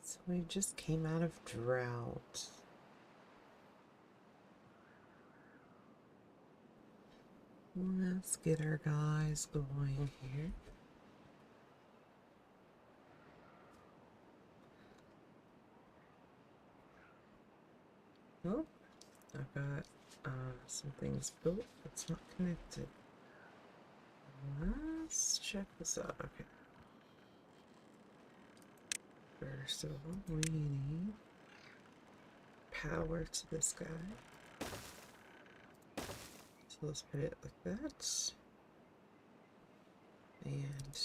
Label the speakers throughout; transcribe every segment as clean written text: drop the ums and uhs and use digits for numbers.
Speaker 1: So we just came out of drought. Let's get our guys going here. Oh, I've got some things built. It's not connected. Let's check this out. Okay. First of all, we need power to this guy. So let's put it like that. And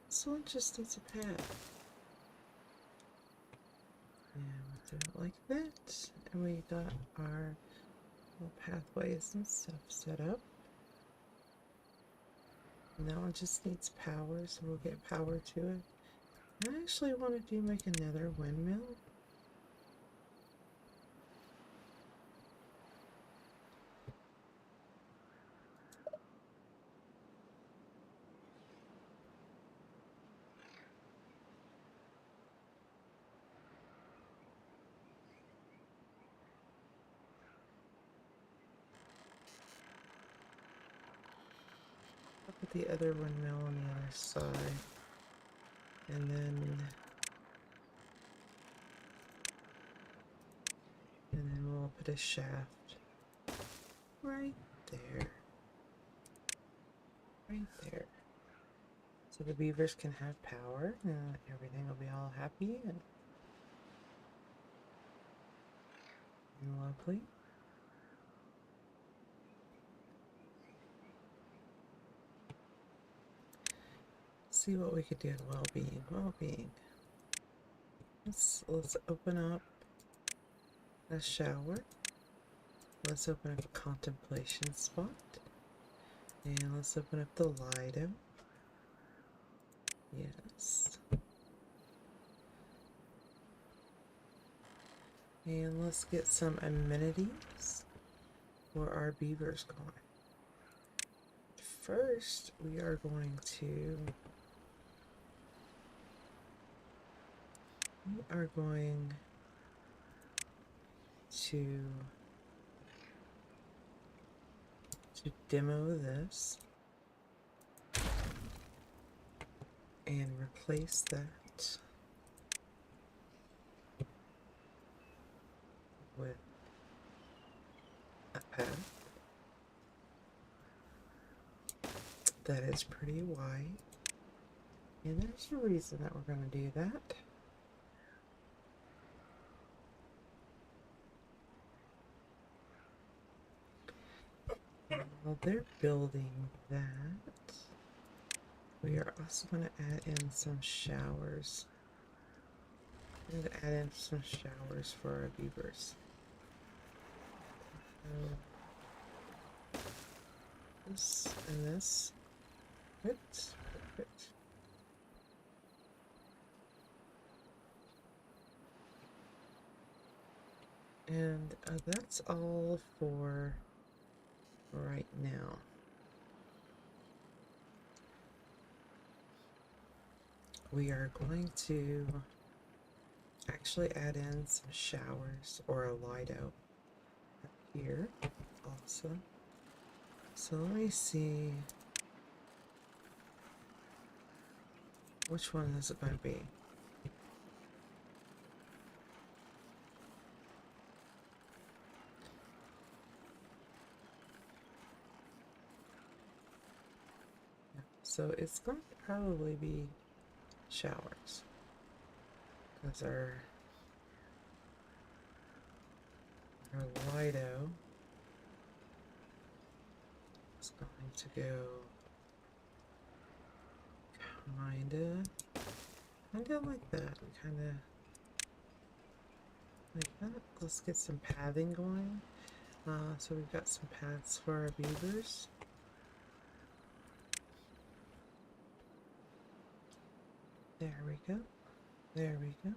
Speaker 1: this one just needs a path. And we'll do it like that. And we got our little pathways and stuff set up. And that one just needs power, so we'll get power to it. I actually want to make another windmill. I'll put the other windmill on the other side. And then we'll put a shaft right there. Right there. So the beavers can have power and everything will be all happy and lovely. See what we could do. Well-being, well-being. Let's open up a shower. Let's open up a contemplation spot. And let's open up the Lido. Yes. And let's get some amenities for our beavers going. First, we are going to demo this and replace that with a path that is pretty wide, and there's a reason that we're going to do that. While they're building that, we are also going to add in some showers. I'm going to add in some showers for our beavers. So this and this. Perfect. And that's all for right now. We are going to actually add in some showers or a Lido here also. So let me see, which one is it going to be? So it's going to probably be showers, because our Lido is going to go kinda like that, kinda like that. Let's get some pathing going. So we've got some paths for our beavers. There we go. There we go.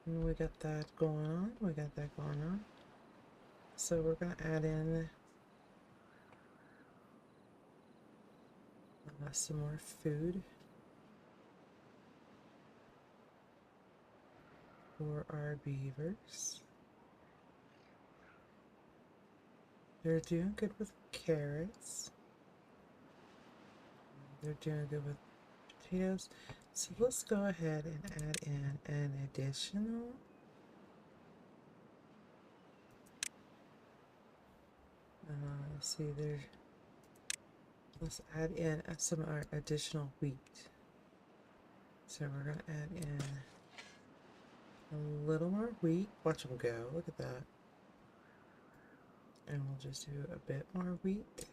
Speaker 1: And we got that going on. So we're going to add in some more food for our beavers. They're doing good with carrots. They're doing good with potatoes. So let's go ahead and add in an additional let's see there. Let's add in some of our additional wheat. So we're gonna add in a little more wheat. Watch them go. Look at that. And we'll just do a bit more wheat.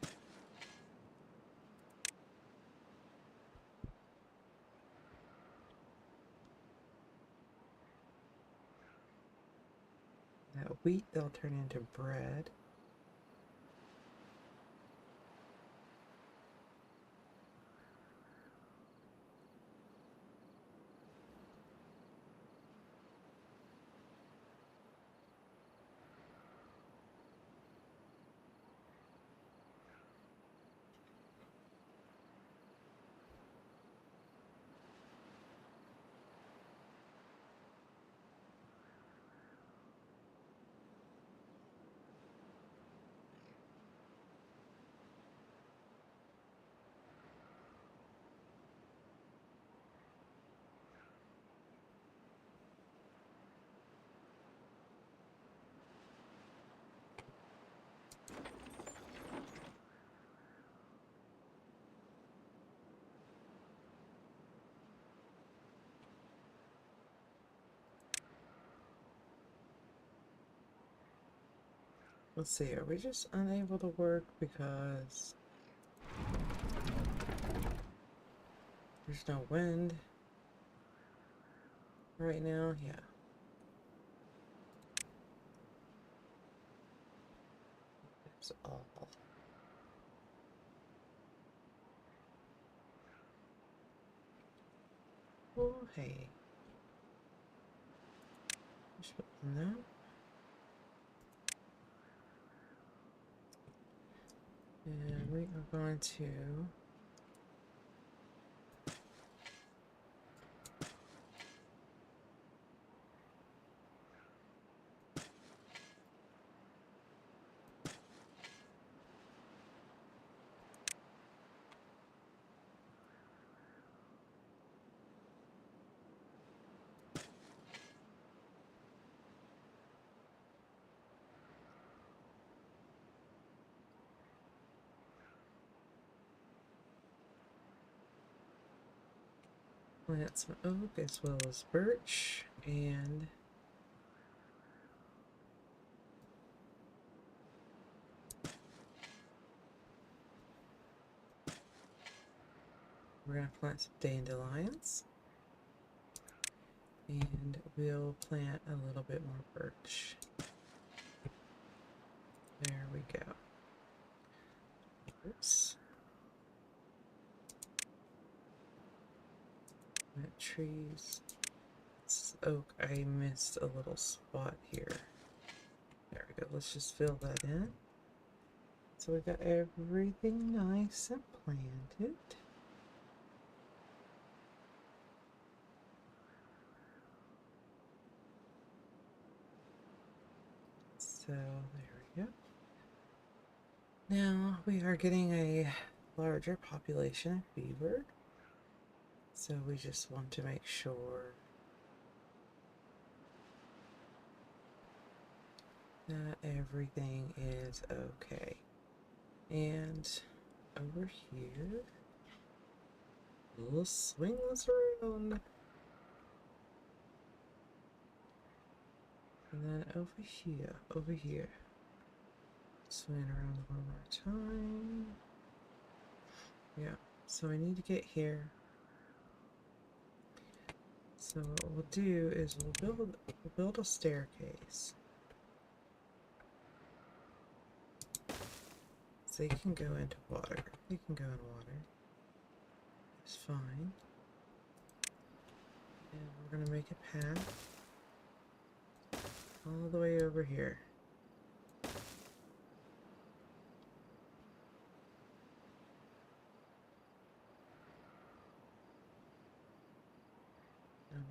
Speaker 1: That wheat, they'll turn into bread. Let's see, are we just unable to work because there's no wind right now? Yeah. It's awful. Oh, hey. No. And we are going to plant some oak as well as birch, and we're going to plant some dandelions, and we'll plant a little bit more birch. There we go. Oops. Plant trees. This is oak. I missed a little spot here. There we go. Let's just fill that in. So we got everything nice and planted. So there we go. Now we are getting a larger population of beaver. So we just want to make sure that everything is okay. And over here, we'll swing this around. And then over here. Swing around one more time. Yeah, so I need to get here. So what we'll do is we'll build a staircase. So they can go into water. They can go in water. It's fine. And we're going to make a path all the way over here.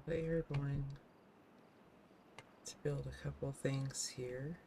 Speaker 1: But you're going to build a couple things here.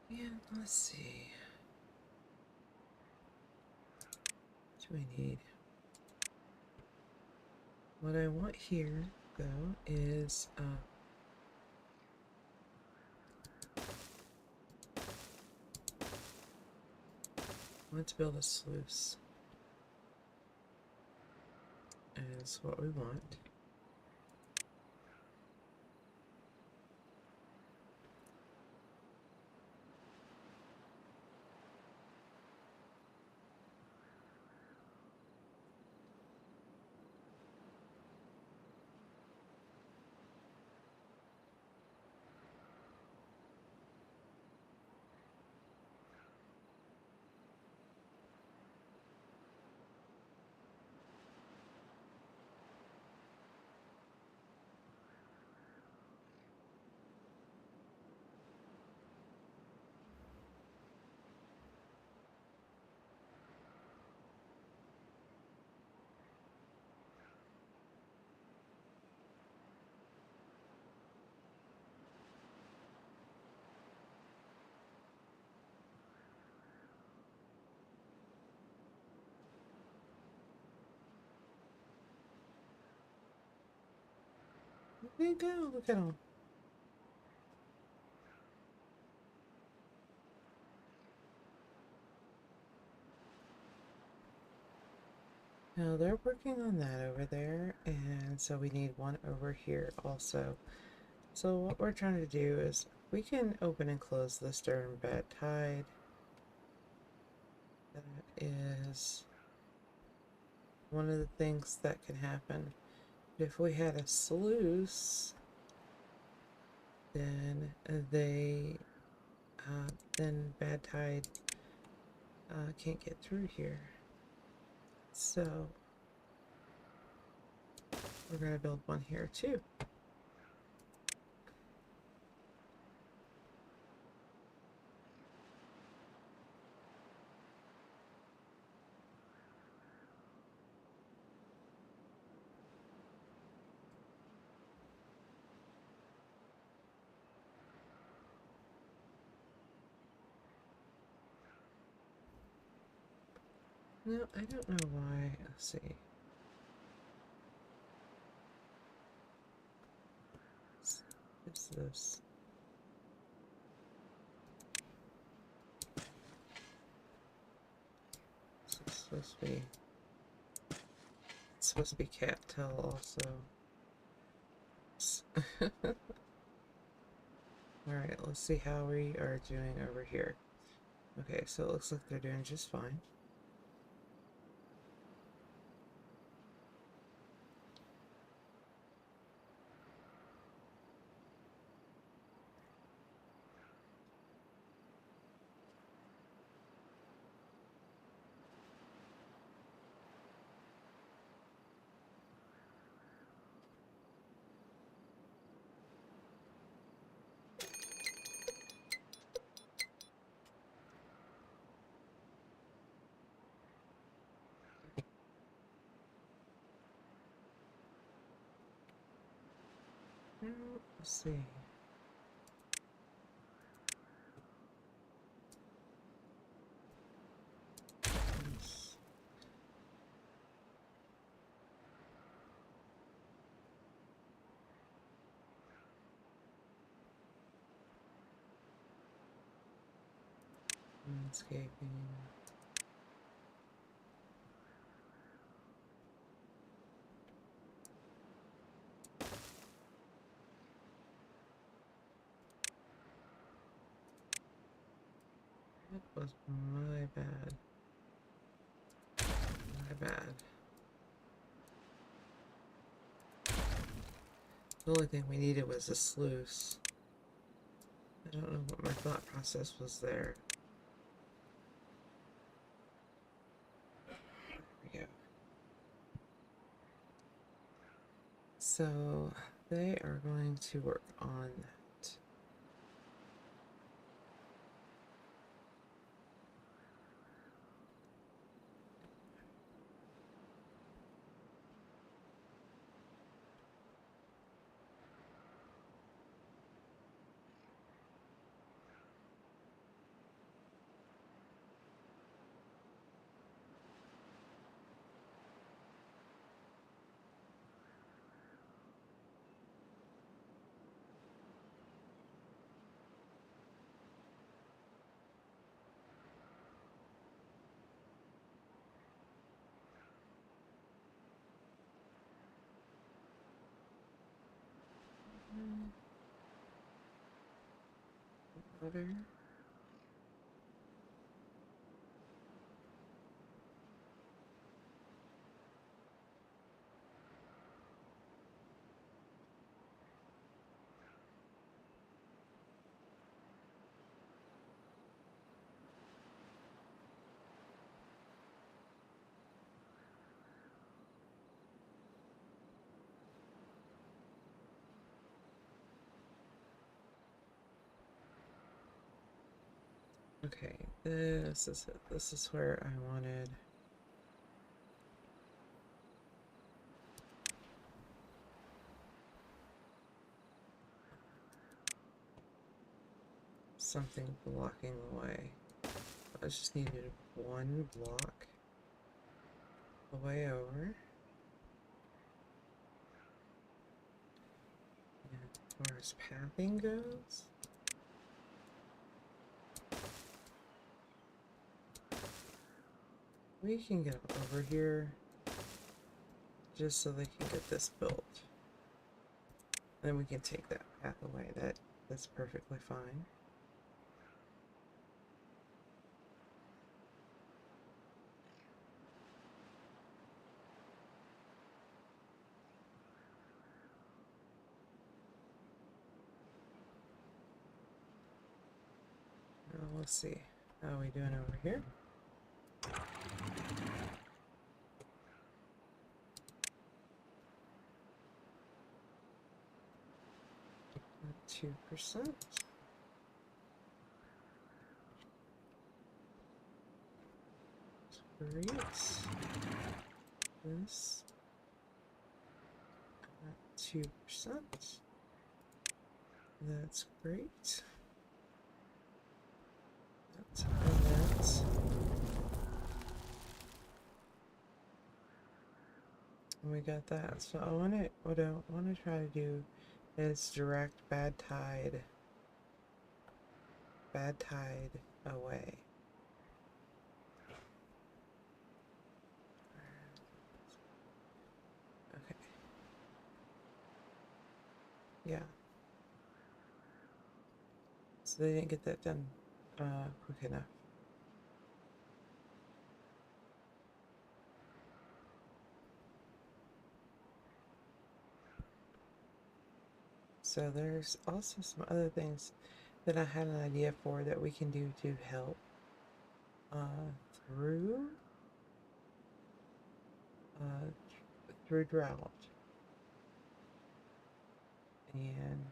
Speaker 1: And let's see. What do we need? What I want here, though, is I want to build a sluice. Is what we want. There you go, look at them. Now they're working on that over there, and so we need one over here also. So what we're trying to do is we can open and close this during bad tide. That is one of the things that can happen. If we had a sluice, then then bad tide can't get through here. So we're going to build one here too. No, I don't know why. Let's see. What's this? This is supposed to be. It's supposed to be cattail also. Alright, let's see how we are doing over here. Okay, so it looks like they're doing just fine. Now, let's see. Yes. Landscaping. That was my bad. My bad. The only thing we needed was a sluice. I don't know what my thought process was there. There we go. So they are going to work on that. Water. Okay, this is it. This is where I wanted. Something blocking the way. I just needed one block the way over. And as far as pathing goes, we can get over here just so they can get this built. Then we can take that path away. That's perfectly fine. Now let's see. How are we doing over here? 2%. Great. This 2%. That's great. That's that. And we got that. So what I want to try to do is direct bad tide away. Okay. Yeah. So they didn't get that done quick enough. So there's also some other things that I had an idea for that we can do to help through drought. And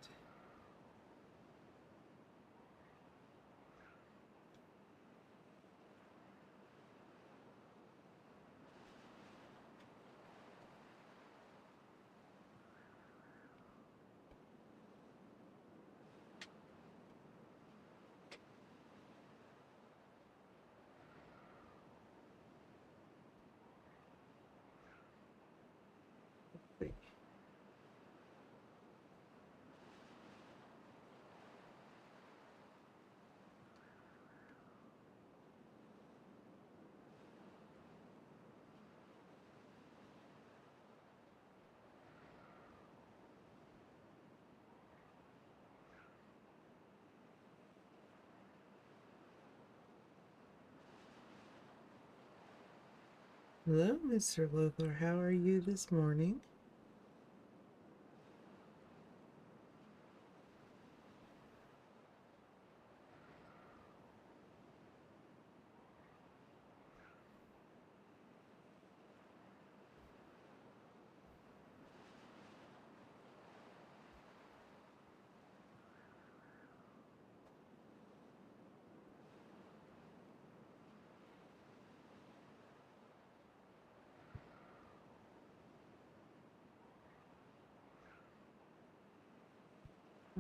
Speaker 1: let's see. Hello, Mr. Loeffler. How are you this morning?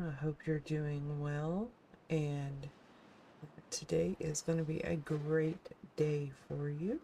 Speaker 1: I hope you're doing well, and today is going to be a great day for you.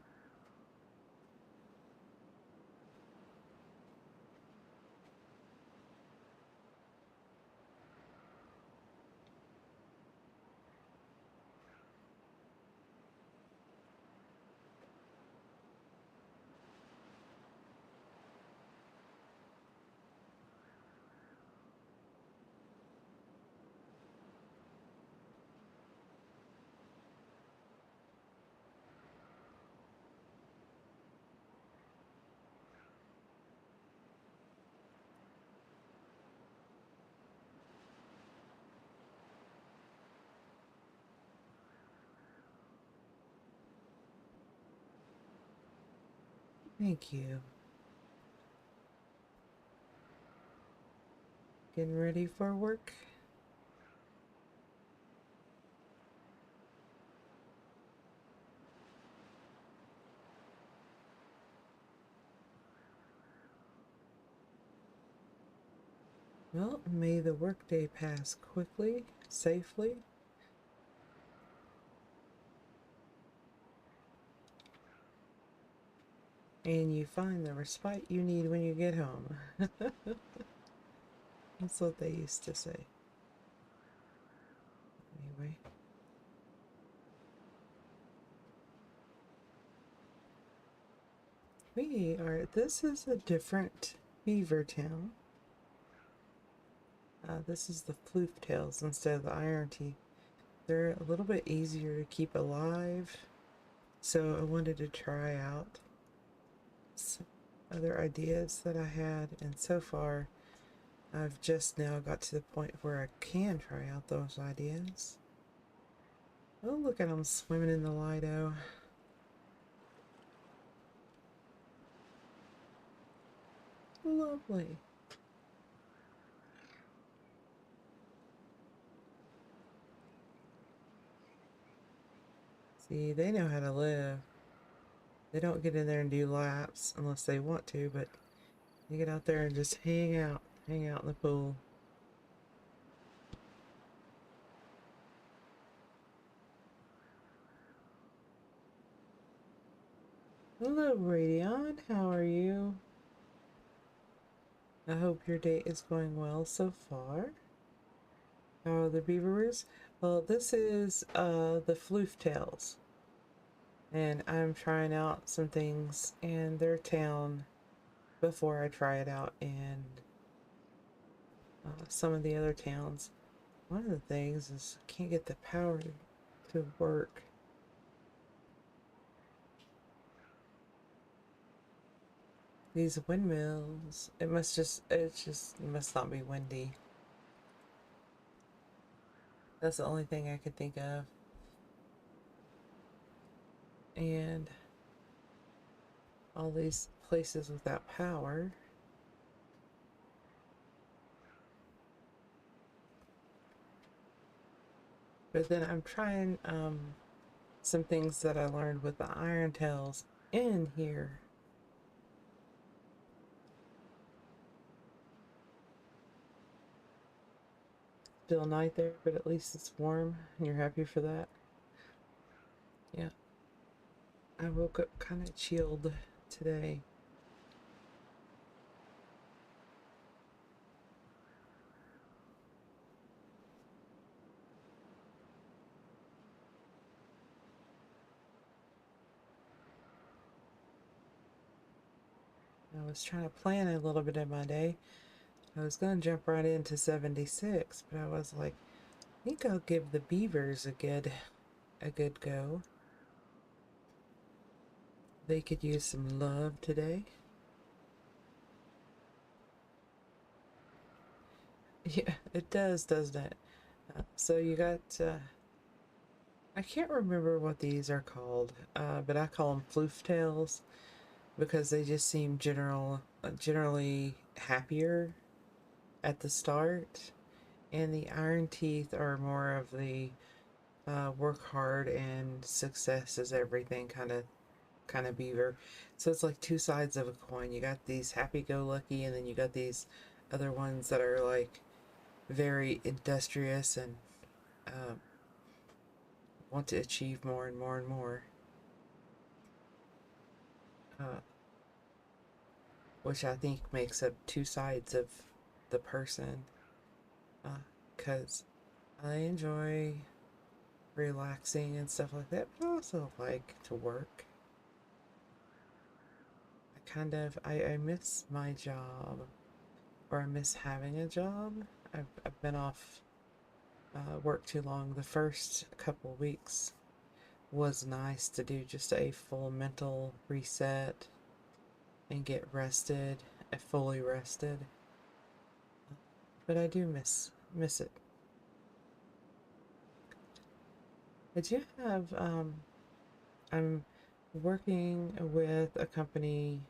Speaker 1: Thank you. Getting ready for work? Well, may the workday pass quickly, safely, and you find the respite you need when you get home. That's what they used to say. Anyway. This is a different beaver town. This is the floof tails instead of the iron teeth. They're a little bit easier to keep alive, so I wanted to try out some other ideas that I had, and so far I've just now got to the point where I can try out those ideas. Oh, look at them swimming in the Lido. Lovely. See, they know how to live. They don't get in there and do laps unless they want to, but they get out there and just hang out in the pool. Hello, Radion. How are you? I hope your day is going well so far. How are the beavers? Well, this is the floof tails, and I'm trying out some things in their town before I try it out in some of the other towns. One of the things is I can't get the power to work. These windmills, it must not be windy. That's the only thing I could think of. And all these places without power. But then I'm trying some things that I learned with the iron tails in here. Still night there, but at least it's warm, and you're happy for that. Yeah. I woke up kind of chilled today. I was trying to plan a little bit of my day. I was going to jump right into 76, but I was like, I think I'll give the beavers a good go. They could use some love today. Yeah, it does, doesn't it? So you got, I can't remember what these are called, but I call them floof tails because they just seem generally happier at the start. And the iron teeth are more of the work hard and success is everything kind of beaver. So it's like two sides of a coin. You got these happy-go-lucky, and then you got these other ones that are like very industrious and um, want to achieve more and more and more, uh, which I think makes up two sides of the person. Because I enjoy relaxing and stuff like that, but I also like to work. I miss my job, or I miss having a job. I've been off work too long. The first couple of weeks was nice to do just a full mental reset and get rested, fully rested. But I do miss it. I do have I'm working with a company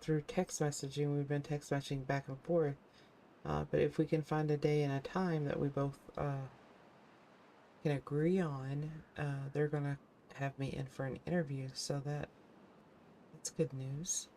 Speaker 1: through text messaging. We've been text messaging back and forth. But if we can find a day and a time that we both can agree on, they're gonna have me in for an interview. So that's good news.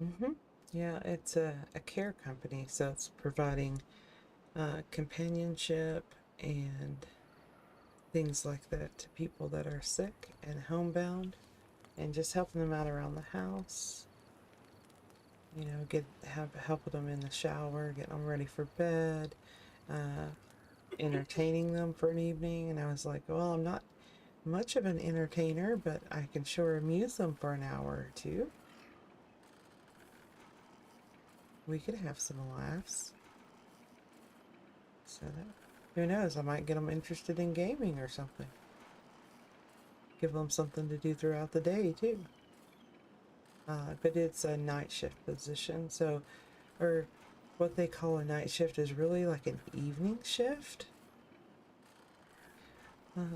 Speaker 1: Mm-hmm. Yeah, it's a care company, so it's providing companionship and things like that to people that are sick and homebound, and just helping them out around the house. You know, helping them in the shower, getting them ready for bed, entertaining them for an evening. And I was like, well, I'm not much of an entertainer, but I can sure amuse them for an hour or two. We could have some laughs. So that, who knows, I might get them interested in gaming or something. Give them something to do throughout the day too. But it's a night shift position, so, or what they call a night shift is really like an evening shift.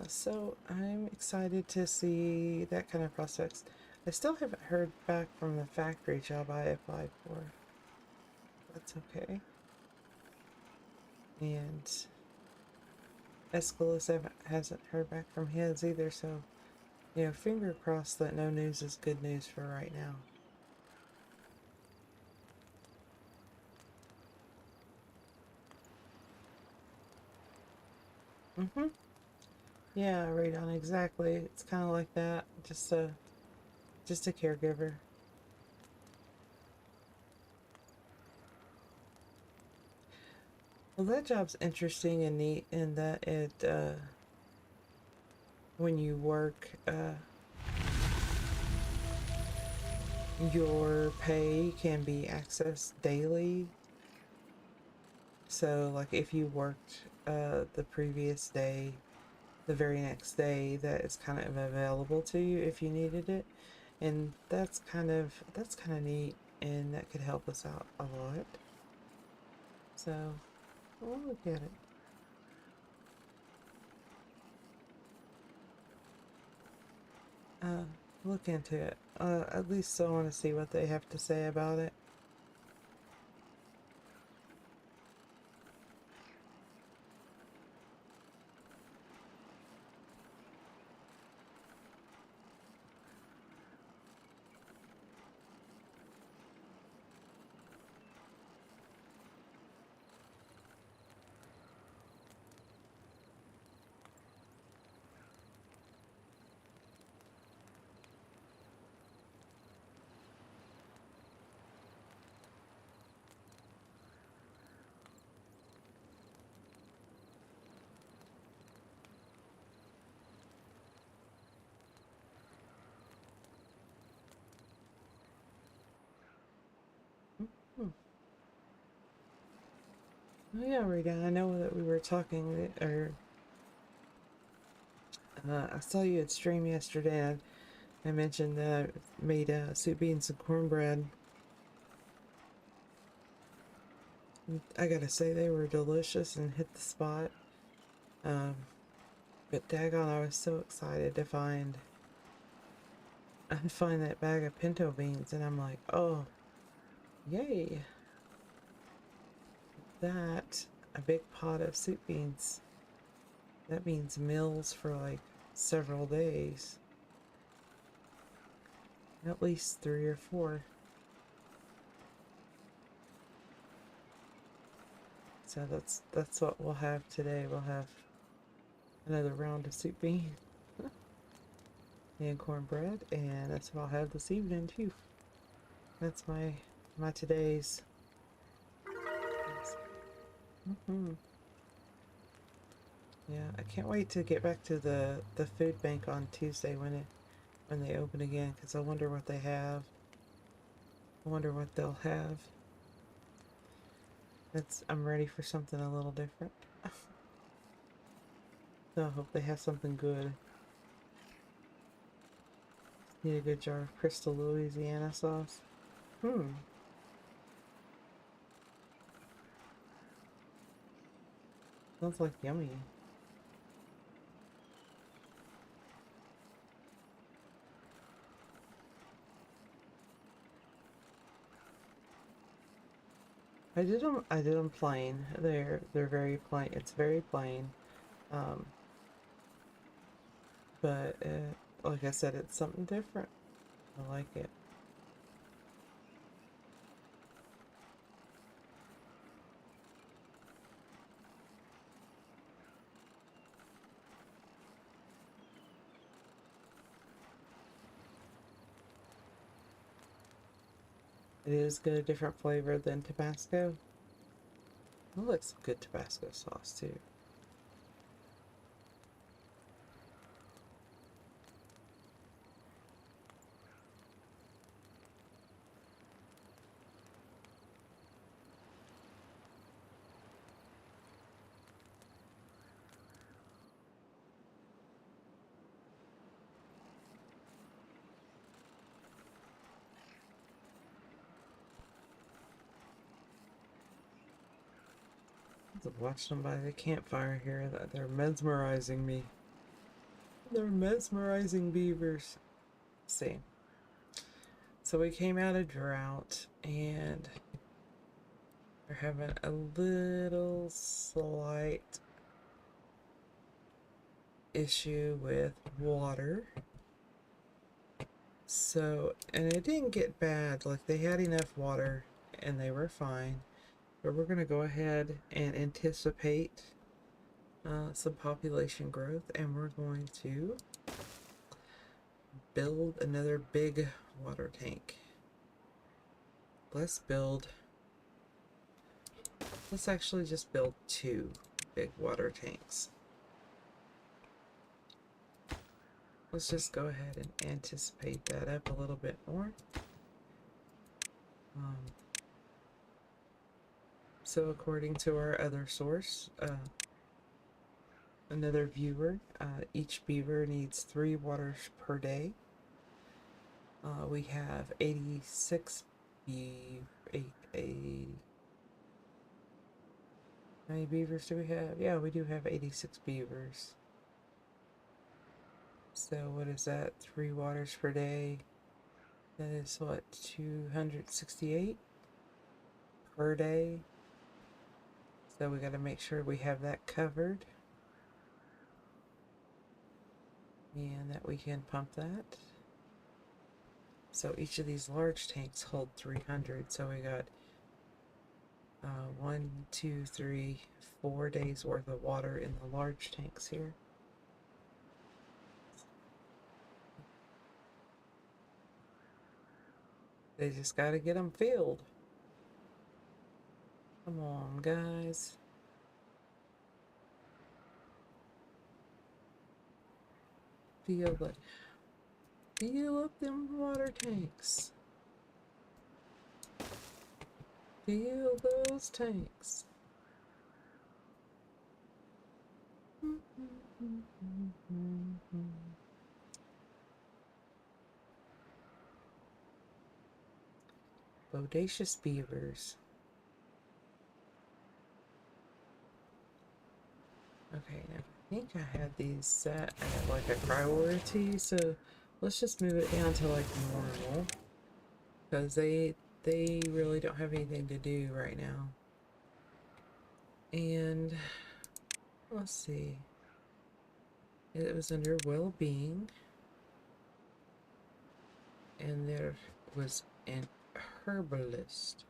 Speaker 1: So I'm excited to see that kind of prospects. I still haven't heard back from the factory job I applied for. That's okay. And Aeschylus hasn't heard back from his either, so, you know, finger crossed that no news is good news for right now. Mm-hmm. Yeah, right on, exactly. It's kind of like that. Just a caregiver. Well, that job's interesting and neat in that when you work, your pay can be accessed daily. So, like, if you worked the previous day, the very next day, that is kind of available to you if you needed it, and that's kind of neat, and that could help us out a lot. So, we'll look at it. Uh, look into it. At least I want to see what they have to say about it. Hmm. Oh yeah, Rita, I know that we were talking, or I saw you at stream yesterday. I mentioned that I made soup beans and cornbread. I gotta say, they were delicious and hit the spot. Um, but daggone, I was so excited to find that bag of pinto beans, and I'm like, oh, yay! that, a big pot of soup beans, that means meals for like several days. At least 3 or 4. So that's what we'll have today. We'll have another round of soup beans and cornbread, and that's what I'll have this evening too. That's my today's. Yeah, I can't wait to get back to the food bank on Tuesday when they open again, because I wonder what they have. I wonder what they'll have. I'm ready for something a little different. So I hope they have something good. Need a good jar of Crystal Louisiana sauce. Sounds like yummy. I did them plain. They're very plain. It's very plain. But like I said, it's something different. I like it. It is good, a different flavor than Tabasco. It looks good Tabasco sauce too. I've watched them by the campfire here. That they're mesmerizing me. They're mesmerizing beavers. Let's see. So we came out of drought and we're having a little slight issue with water. So, and it didn't get bad. Like, they had enough water and they were fine. But we're going to go ahead and anticipate some population growth, and we're going to build another big water tank. Let's actually just build 2 big water tanks. Let's just go ahead and anticipate that up a little bit more. So according to our other source, another viewer, each beaver needs 3 waters per day. We have 86 how many beavers do we have? Yeah, we do have 86 beavers. So what is that? 3 waters per day. That is what, 268 per day. So we got to make sure we have that covered. And that we can pump that. So each of these large tanks hold 300. So we got 1, 2, 3, 4 days worth of water in the large tanks here. They just got to get them filled. Come on, guys. Fill up them water tanks. Fill those tanks. Bodacious beavers. Okay, now I think I had these set at like a priority, so let's just move it down to like normal, because they really don't have anything to do right now. And let's see. It was under well-being. And there was an herbalist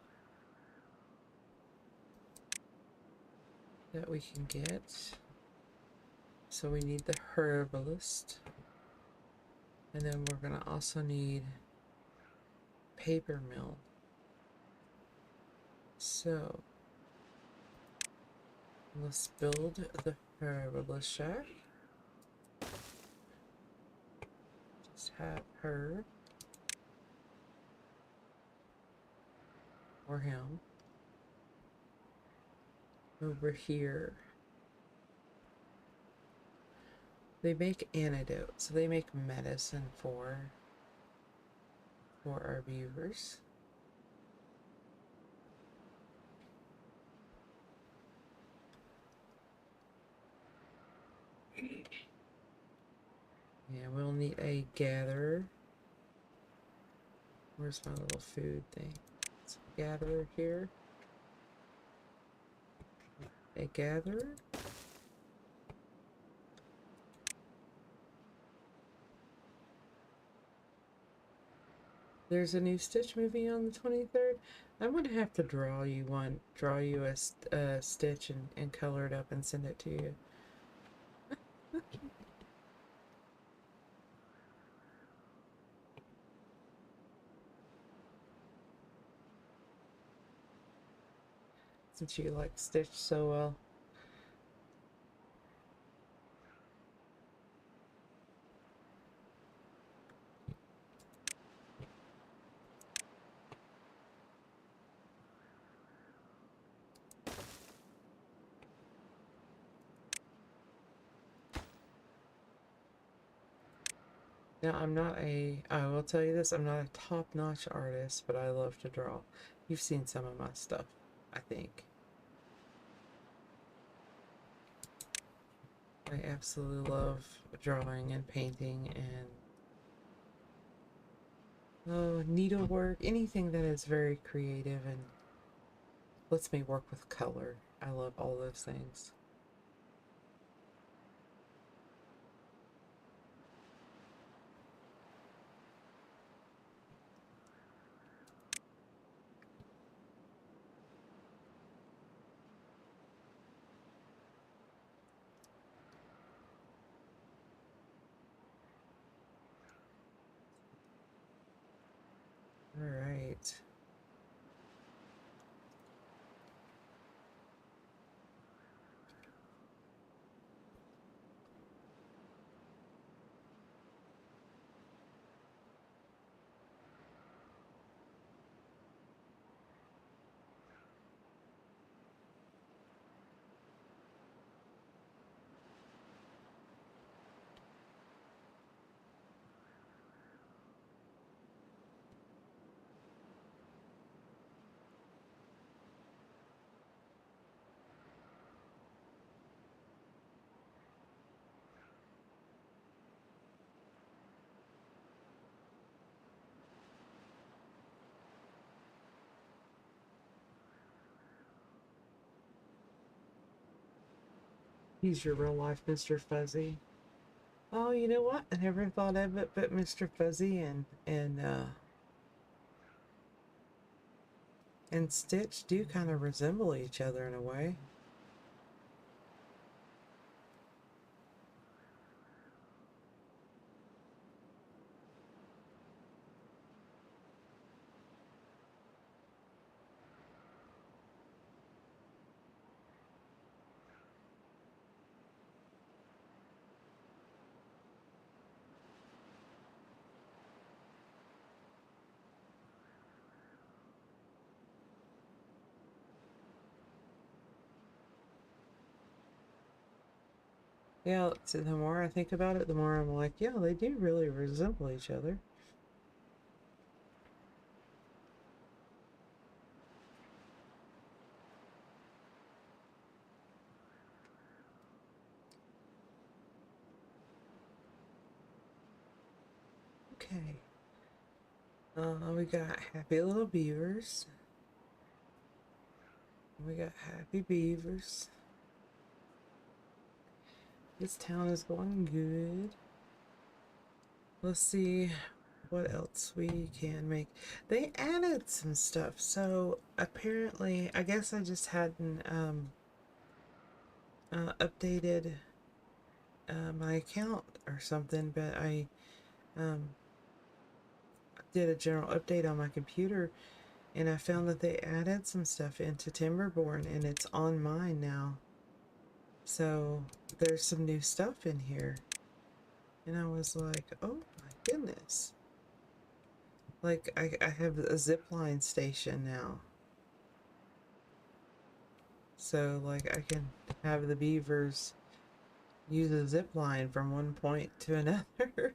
Speaker 1: that we can get. So we need the herbalist. And then we're going to also need paper mill. So let's build the herbalist shack. Just have her or him over here. They make antidotes, so they make medicine for our viewers. Yeah, we'll need a gatherer. Where's my little food thing? It's a gatherer here. A gatherer. There's a new Stitch movie on the 23rd. I'm gonna have to draw you a Stitch and color it up and send it to you. Since you like Stitch so well. Now, I will tell you this, I'm not a top-notch artist, but I love to draw. You've seen some of my stuff, I think. I absolutely love drawing and painting and needlework, anything that is very creative and lets me work with color. I love all those things. All right. He's your real life Mr. Fuzzy. Oh, you know what? I never thought of it, but Mr. Fuzzy and Stitch do kind of resemble each other in a way. Yeah, so the more I think about it, the more I'm like, yeah, they do really resemble each other. Okay. We got happy little beavers. We got happy beavers. This town is going good. Let's see what else we can make. They added some stuff, so apparently, I guess I just hadn't updated my account or something, but I did a general update on my computer, and I found that they added some stuff into Timberborn, and it's on mine now. So there's some new stuff in here, and I was like, oh my goodness. Like, I have a zipline station now. So, like, I can have the beavers use a zip line from one point to another.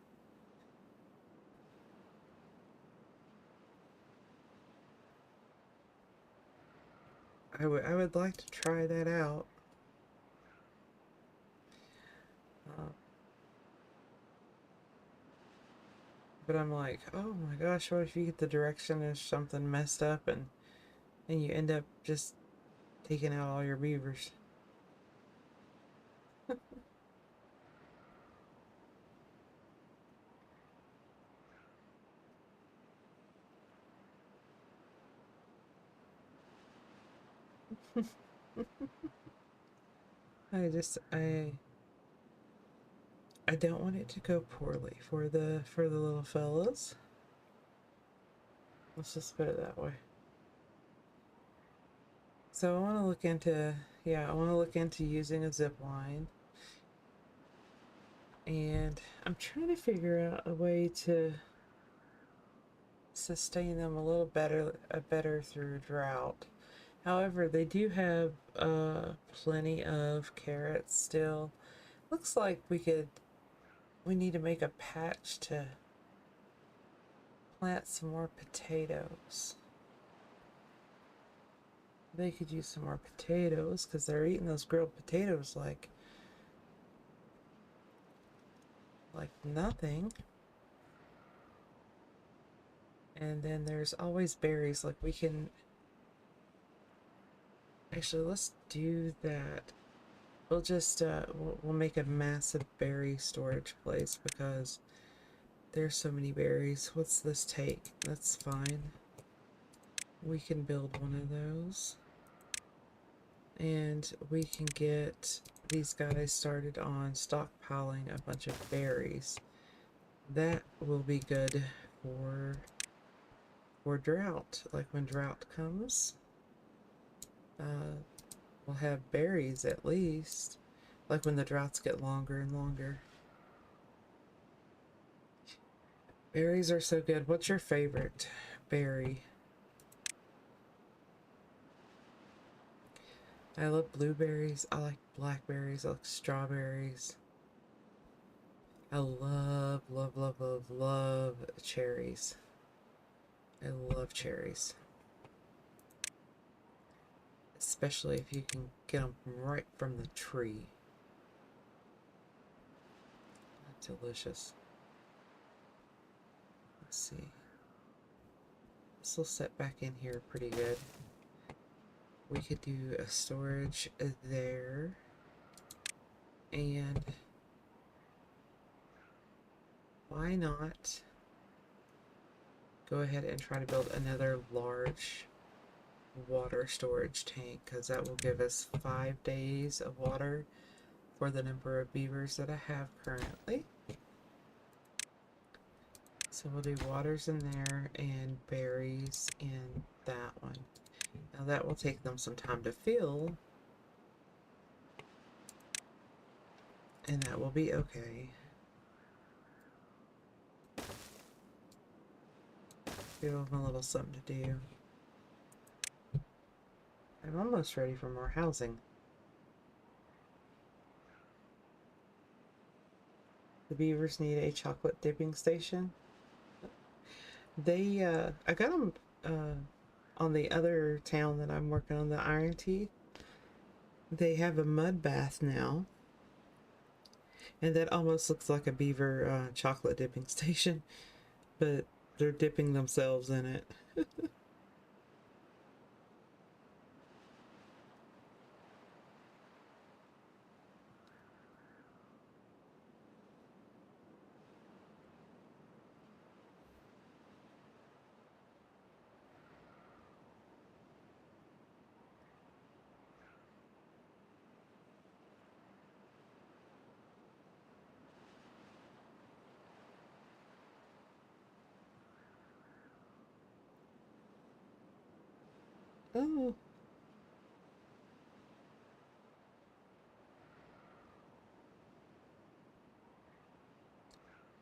Speaker 1: I would like to try that out. But I'm like, oh my gosh, what if you get the direction is something messed up and you end up just taking out all your beavers? I don't want it to go poorly for the little fellas. Let's just put it that way. So I want to look into, yeah, I want to look into using a zip line. And I'm trying to figure out a way to sustain them a little better through drought. However, they do have plenty of carrots still. Looks like we need to make a patch to plant some more potatoes. They could use some more potatoes because they're eating those grilled potatoes like nothing. And then there's always berries. Like, we can actually, let's do that. We'll just we'll make a massive berry storage place because there's so many berries. What's this take? That's fine. We can build one of those. And we can get these guys started on stockpiling a bunch of berries. That will be good for drought. Like, when drought comes, we'll have berries at least. Like, when the droughts get longer and longer. Berries are so good. What's your favorite berry? I love blueberries. I like blackberries. I like strawberries. I love, love, love, love, love cherries. I love cherries. Especially if you can get them right from the tree. Delicious. Let's see. This will set back in here pretty good. We could do a storage there. And why not go ahead and try to build another large water storage tank, because that will give us 5 days of water for the number of beavers that I have currently. So we'll do waters in there and berries in that one. Now that will take them some time to fill, and that will be okay. Give them a little something to do. I'm almost ready for more housing. The beavers need a chocolate dipping station. They, I got them on the other town that I'm working on, the Iron Teeth. They have a mud bath now. And that almost looks like a beaver chocolate dipping station. But they're dipping themselves in it. Oh.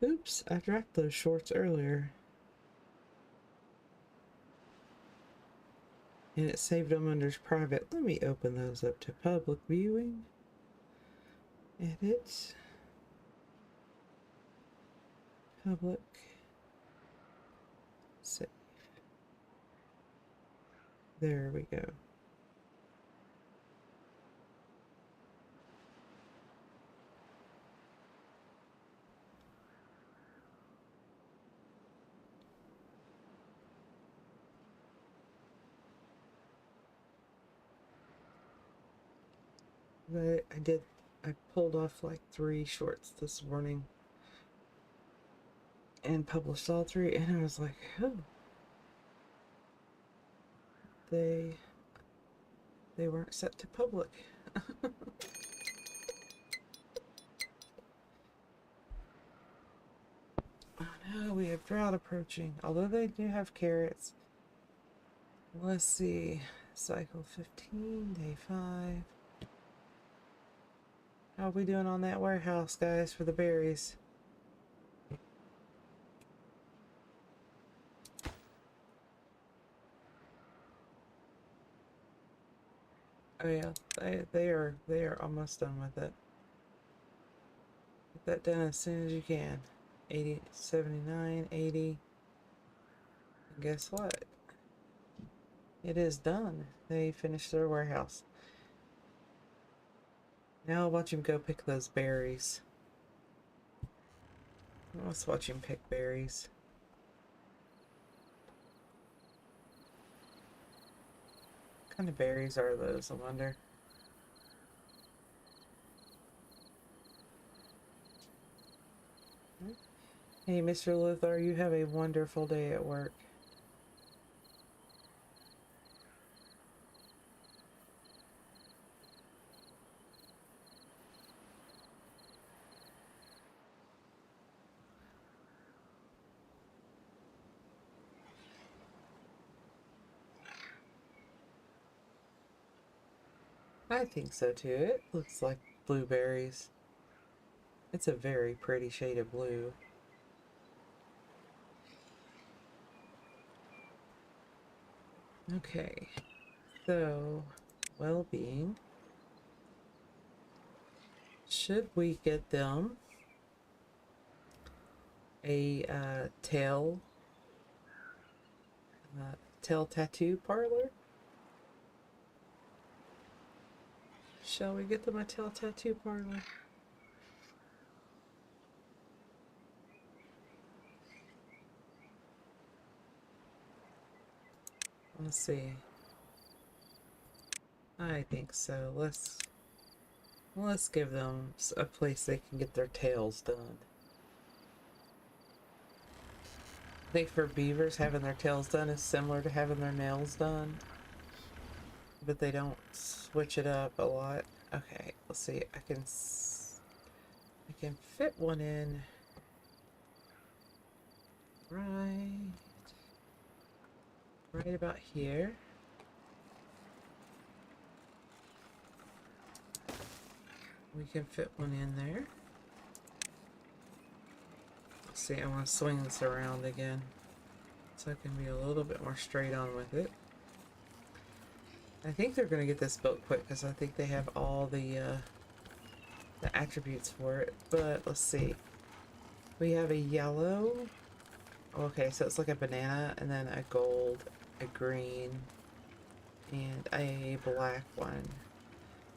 Speaker 1: Oops, I dropped those shorts earlier. And it saved them under private. Let me open those up to public viewing. Edit. Public. Save. There we go. But I pulled off like 3 shorts this morning and published all 3, and I was like, oh, they weren't set to public. Oh no, we have drought approaching, although they do have carrots. Let's see, cycle 15, day 5. How are we doing on that warehouse, guys, for the berries? Oh yeah, they are almost done with it. Get that done as soon as you can. 80, 79, 80. And guess what? It is done. They finished their warehouse. Now I'll watch him go pick those berries. Let's watch him pick berries. What kind of berries are those, I wonder? Hey, Mr. Lothar, you have a wonderful day at work. I think so too. It looks like blueberries. It's a very pretty shade of blue. Okay, so well-being. Should we get them a tail tattoo parlor? Shall we get them a tail tattoo parlor? Let's see. I think so. Let's give them a place they can get their tails done. I think for beavers, having their tails done is similar to having their nails done, but they don't switch it up a lot. Okay, let's see. I can fit one in right about here. We can fit one in there. Let's see, I want to swing this around again so I can be a little bit more straight on with it. I think they're going to get this built quick because I think they have all the attributes for it. But let's see. We have a yellow. Okay, so it's like a banana and then a gold, a green, and a black one.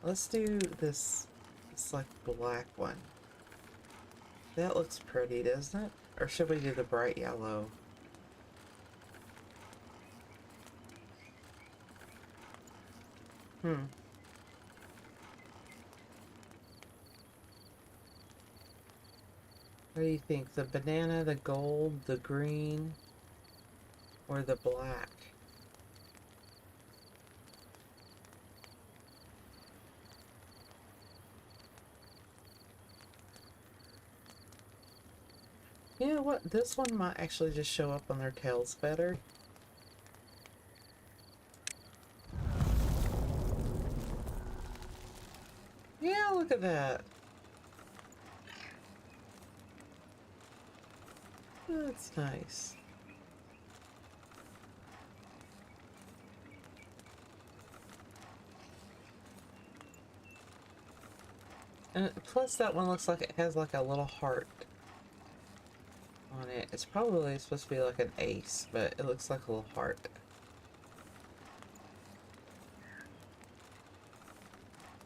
Speaker 1: Let's do this like black one. That looks pretty, doesn't it? Or should we do the bright yellow? What do you think? The banana, the gold, the green, or the black? You know what? This one might actually just show up on their tails better. Yeah, look at that. That's nice. And plus that one looks like it has like a little heart on it. It's probably supposed to be like an ace, but it looks like a little heart.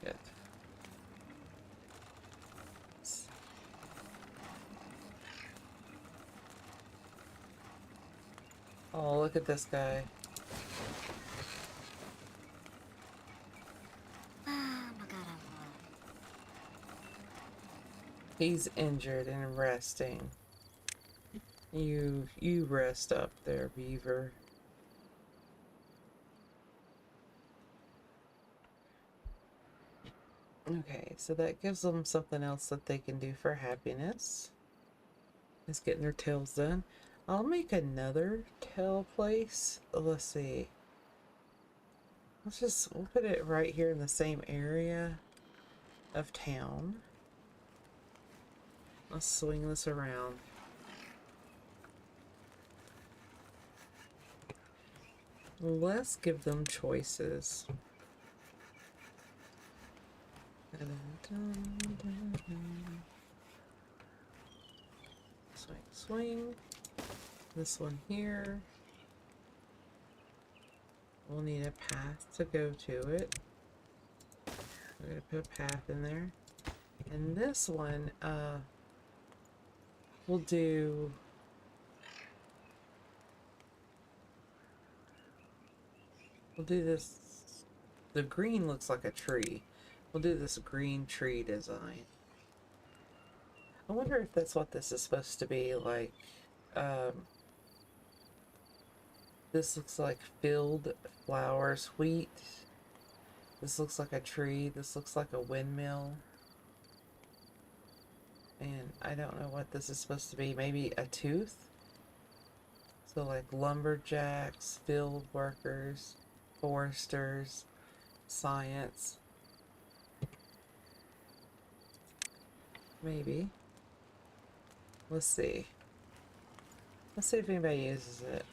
Speaker 1: Yeah. Oh, look at this guy. He's injured and resting. You rest up there, Beaver. Okay, so that gives them something else that they can do for happiness. Is getting their tails done. I'll make another tail place. Let's see. We'll put it right here in the same area of town. Let's swing this around. Let's give them choices. Swing, swing. This one here. We'll need a path to go to it. We're gonna put a path in there. And this one, we'll do this. The green looks like a tree. We'll do this green tree design. I wonder if that's what this is supposed to be like. This looks like filled flowers, wheat. This looks like a tree. This looks like a windmill. And I don't know what this is supposed to be. Maybe a tooth? So like lumberjacks, field workers, foresters, science. Maybe. Let's see. Let's see if anybody uses it.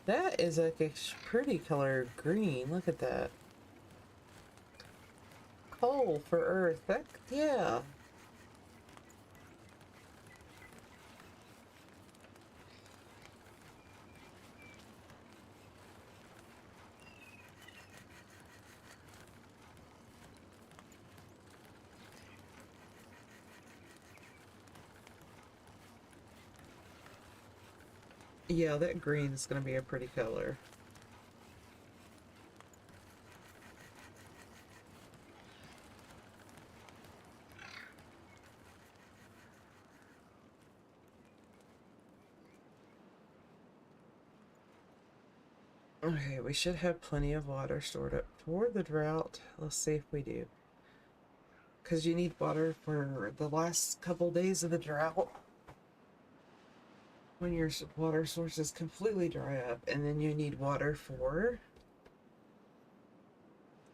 Speaker 1: That is like a pretty color green. Look at that. Coal for earth. That, yeah. Yeah, that green is going to be a pretty color. Okay, we should have plenty of water stored up for the drought. Let's see if we do. Because you need water for the last couple days of the drought. When your water sources completely dry up, and then you need water for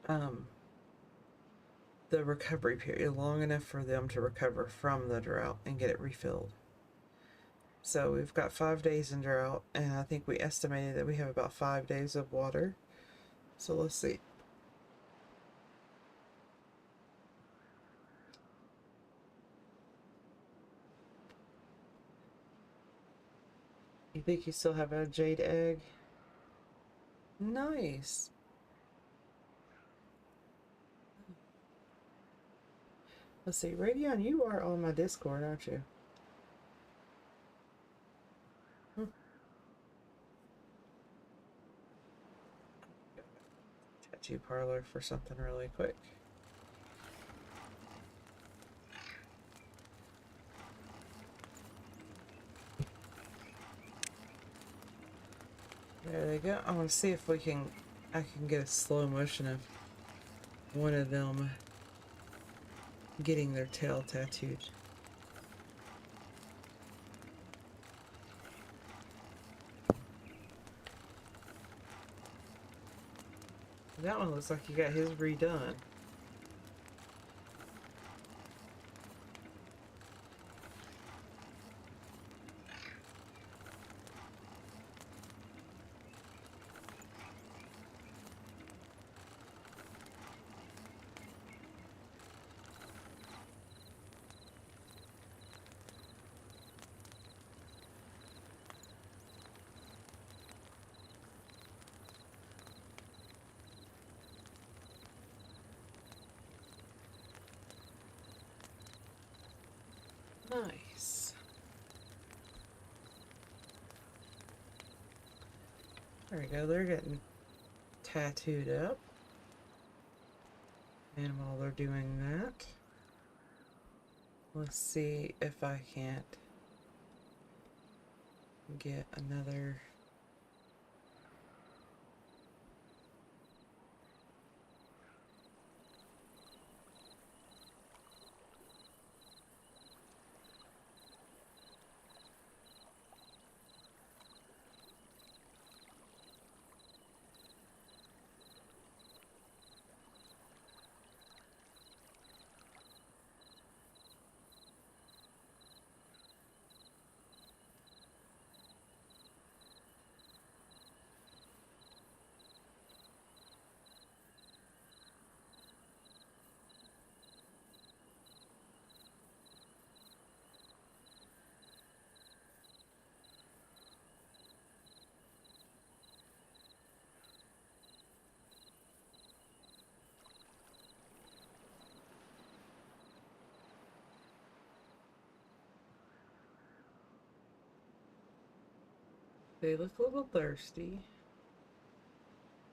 Speaker 1: the recovery period, long enough for them to recover from the drought and get it refilled. So we've got 5 days in drought, and I think we estimated that we have about 5 days of water. So let's see. You think you still have a jade egg? Nice. Let's see, Radeon, you are on my Discord, aren't you? Tattoo parlor for something really quick. There they go. I want to see if I can get a slow motion of one of them getting their tail tattooed. That one looks like he got his redone. There we go, they're getting tattooed up. And while they're doing that, let's see if I can't get another. They look a little thirsty,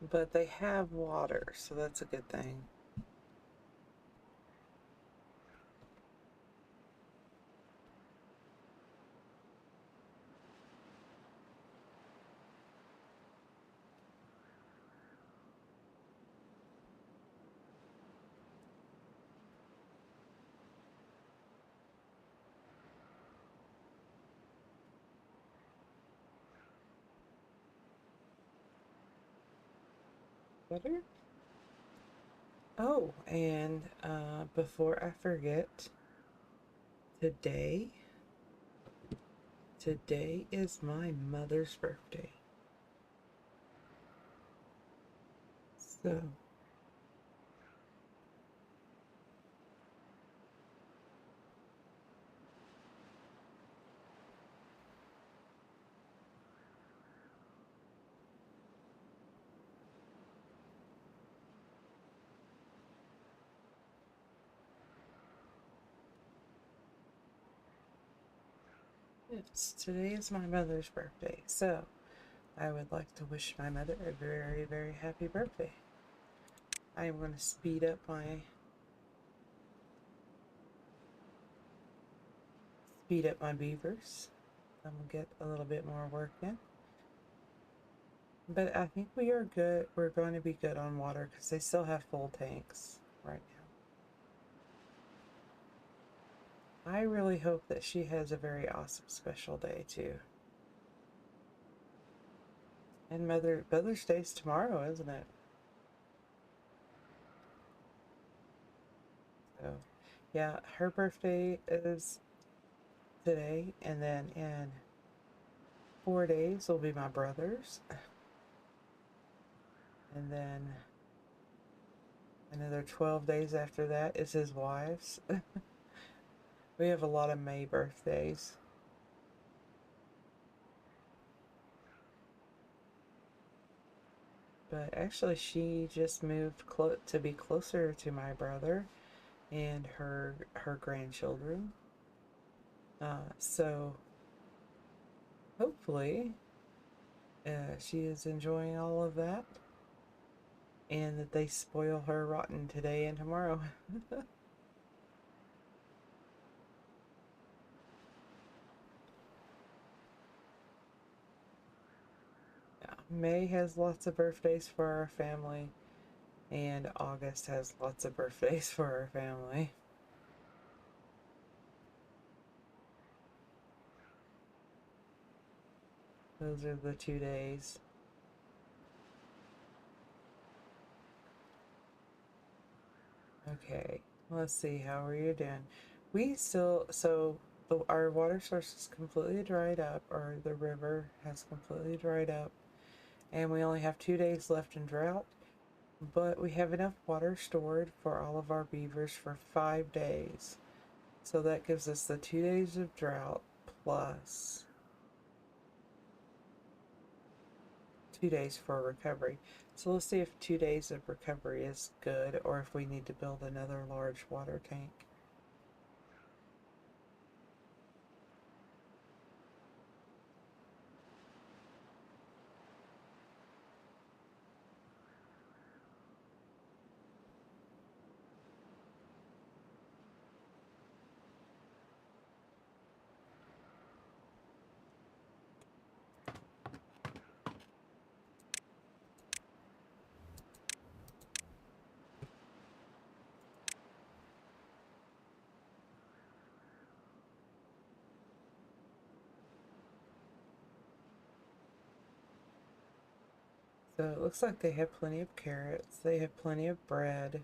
Speaker 1: but they have water, so that's a good thing. Better? Oh, and before I forget, today is my mother's birthday. So yes, today is my mother's birthday. So I would like to wish my mother a very, very happy birthday. I am going to speed up my beavers. I'm going to get a little bit more work in. But I think we are good. We're going to be good on water because they still have full tanks right now. I really hope that she has a very awesome special day too. And Mother's Day's tomorrow, isn't it? So, yeah, her birthday is today, and then in 4 days will be my brother's. And then another 12 days after that is his wife's. We have a lot of May birthdays. But actually, she just moved to be closer to my brother and her grandchildren. So hopefully she is enjoying all of that, and that they spoil her rotten today and tomorrow. Yeah, May has lots of birthdays for our family, and August has lots of birthdays for our family. Those are the 2 days. Okay, let's see, how are you doing? Our water source is completely dried up, or the river has completely dried up, and we only have 2 days left in drought, but we have enough water stored for all of our beavers for 5 days. So that gives us the 2 days of drought plus 2 days for recovery. So let's see if 2 days of recovery is good, or if we need to build another large water tank. So it looks like they have plenty of carrots, they have plenty of bread,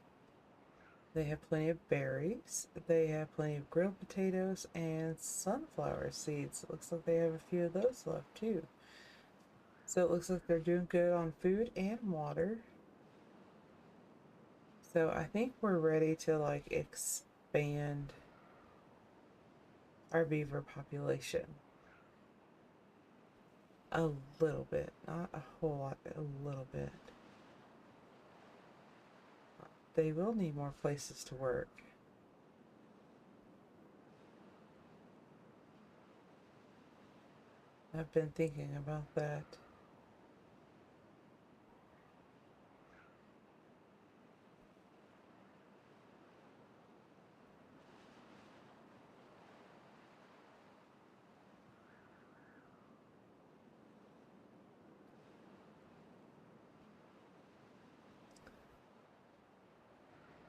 Speaker 1: they have plenty of berries, they have plenty of grilled potatoes and sunflower seeds. It looks like they have a few of those left too. So it looks like they're doing good on food and water. So I think we're ready to like expand our beaver population. A little bit, not a whole lot, but a little bit. They will need more places to work. I've been thinking about that.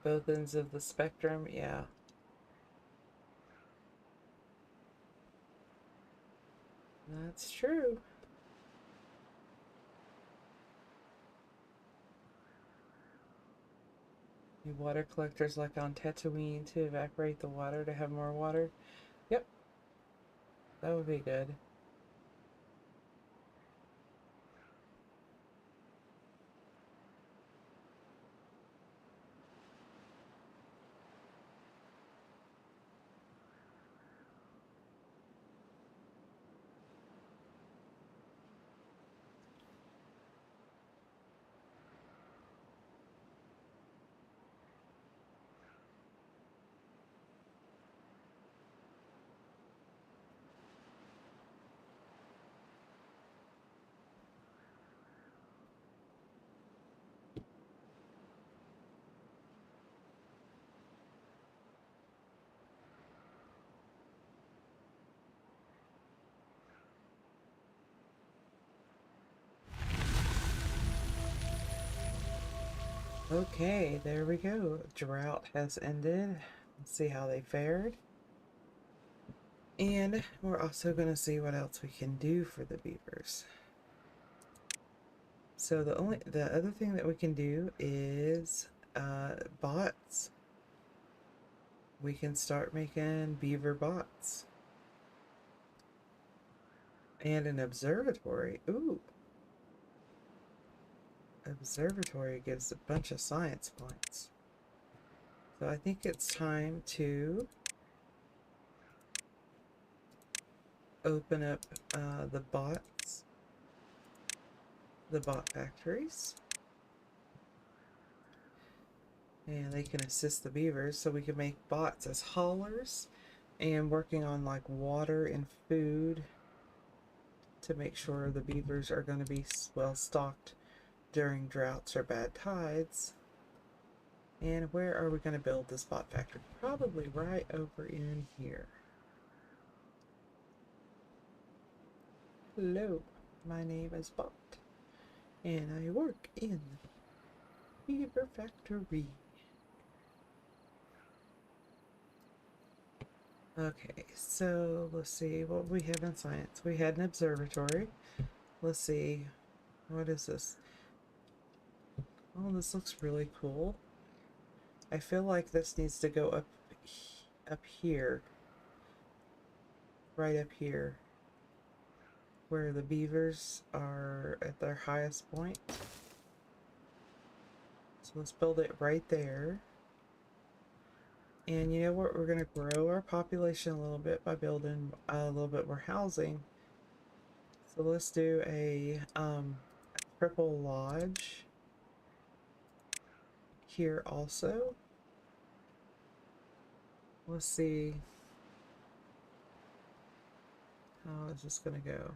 Speaker 1: Both ends of the spectrum, yeah. That's true. Need water collectors like on Tatooine to evaporate the water to have more water. Yep, that would be good. Okay, there we go. Drought has ended. Let's see how they fared. And we're also going to see what else we can do for the beavers. So the other thing that we can do is bots. We can start making beaver bots. And an observatory. Ooh. Observatory gives a bunch of science points. So I think it's time to open up the bots, the bot factories. And they can assist the beavers, so we can make bots as haulers and working on like water and food to make sure the beavers are going to be well stocked during droughts or bad tides. And where are we going to build this bot factory? Probably right over in here. Hello, my name is Bot, and I work in the beaver factory. Okay, so let's see what we have in science. We had an observatory. Let's see, what is this? Oh, this looks really cool. I feel like this needs to go up here, right up here, where the beavers are at their highest point. So let's build it right there. And you know what? We're going to grow our population a little bit by building a little bit more housing. So let's do a triple lodge here also. Let's see. How is this going to go?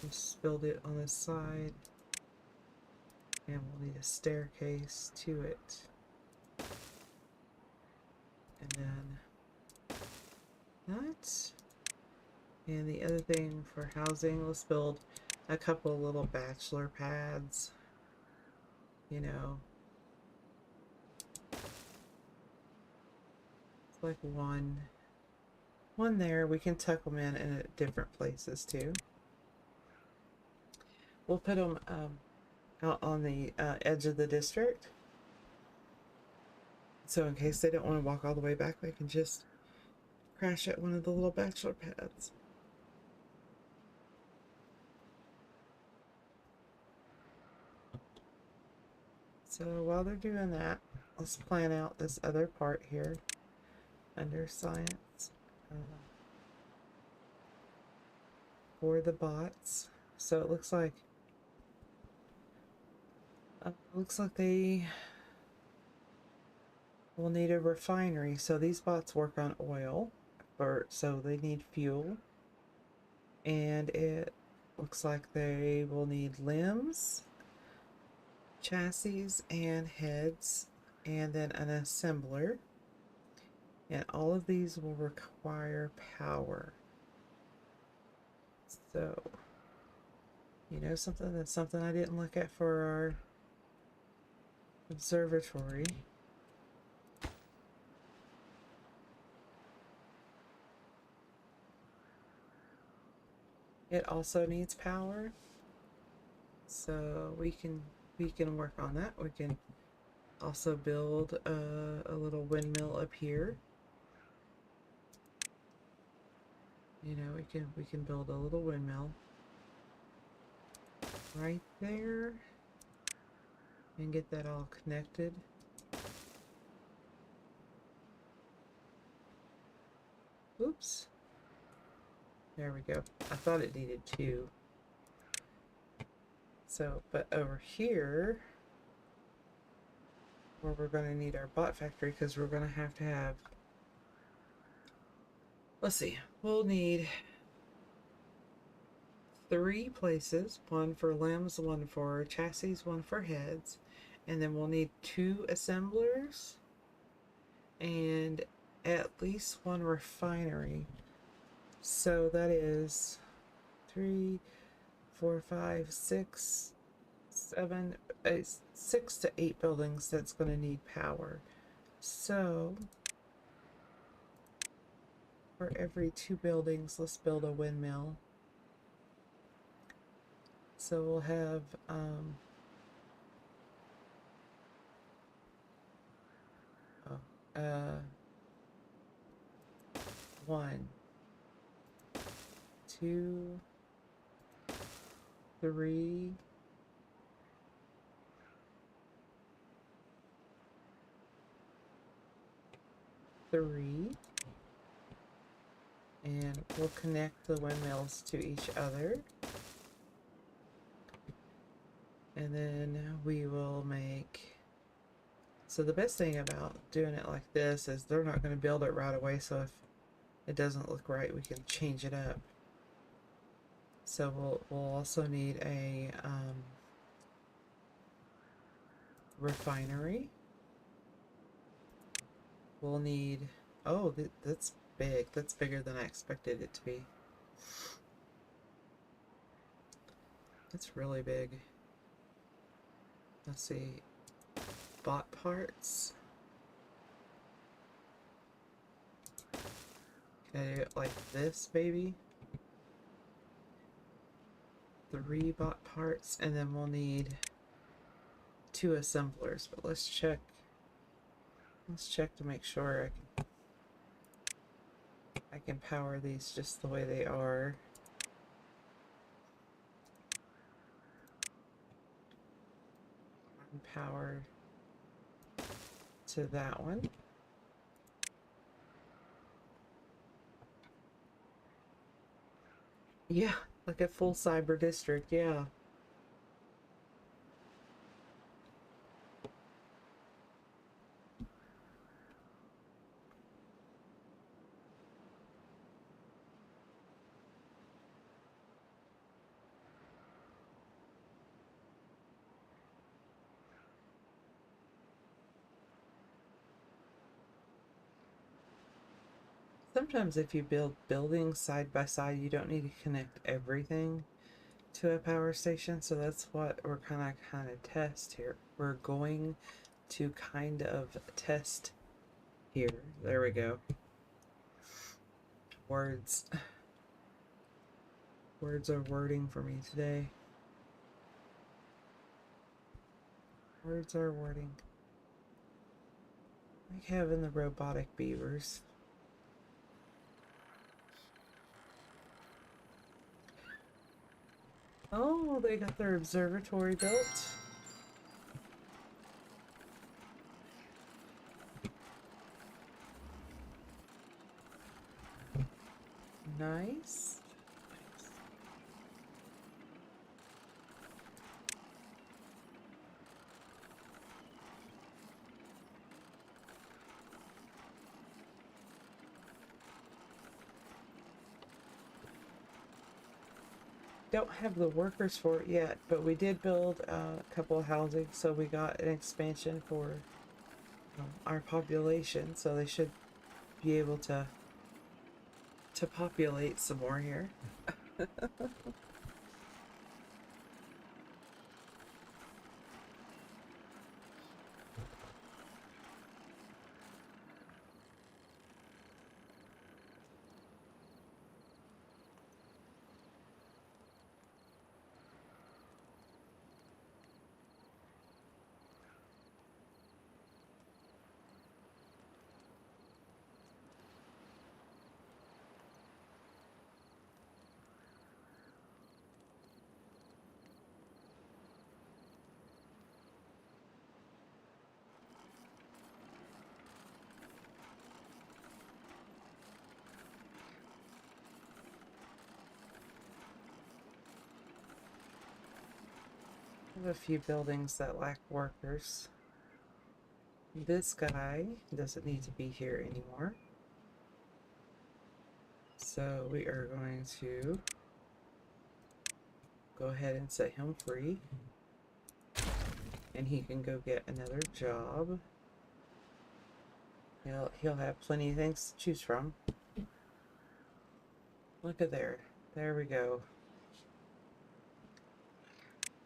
Speaker 1: Just build it on this side. And we'll need a staircase to it. And then that. And the other thing for housing, let's build a couple little bachelor pads. You know. It's like one there. We can tuck them in at different places too. we'll put them out on the edge of the district. So in case they don't want to walk all the way back, they can just crash at one of the little bachelor pads. So while they're doing that, let's plan out this other part here under science for the bots. So it looks like they will need a refinery. So these bots work on oil, so they need fuel, and it looks like they will need limbs, chassis, and heads, and then an assembler. And all of these will require power. So, you know something? That's something I didn't look at for our observatory. It also needs power. So we can work on that. We can also build a little windmill up here. You know, we can build a little windmill right there and get that all connected. Oops. There we go. I thought it needed two. So, but over here, where we're going to need our bot factory, because we're going to have, let's see, we'll need 3 places, one for limbs, one for chassis, one for heads, and then we'll need 2 assemblers and at least 1 refinery. So that is 3, 4, 5, 6, 7, 6 to 8 buildings that's going to need power. So for every 2 buildings, let's build a windmill. So we'll have 1, 2, 3, 3, and we'll connect the windmills to each other. And then we will make, so the best thing about doing it like this is they're not going to build it right away, so if it doesn't look right, we can change it up. So we'll also need a refinery. We'll need, oh, that's big. That's bigger than I expected it to be. That's really big. Let's see, bot parts. Can I do it like this, baby? 3 bot parts, and then we'll need 2 assemblers. But let's check. Let's check to make sure I can power these just the way they are. Power to that one. Yeah, like a full cyber district, yeah. Sometimes if you build buildings side by side, you don't need to connect everything to a power station. So that's what we're kind of test here. We're going to kind of test here. There we go. Words are wording for me today. Words are wording. Like having the robotic beavers. Oh, they got their observatory built. Nice. Don't have the workers for it yet, but we did build a couple of housing, so we got an expansion for our population, so they should be able to populate some more here. I have a few buildings that lack workers. This guy doesn't need to be here anymore. So we are going to go ahead and set him free. And he can go get another job. He'll have plenty of things to choose from. Look at there. There we go.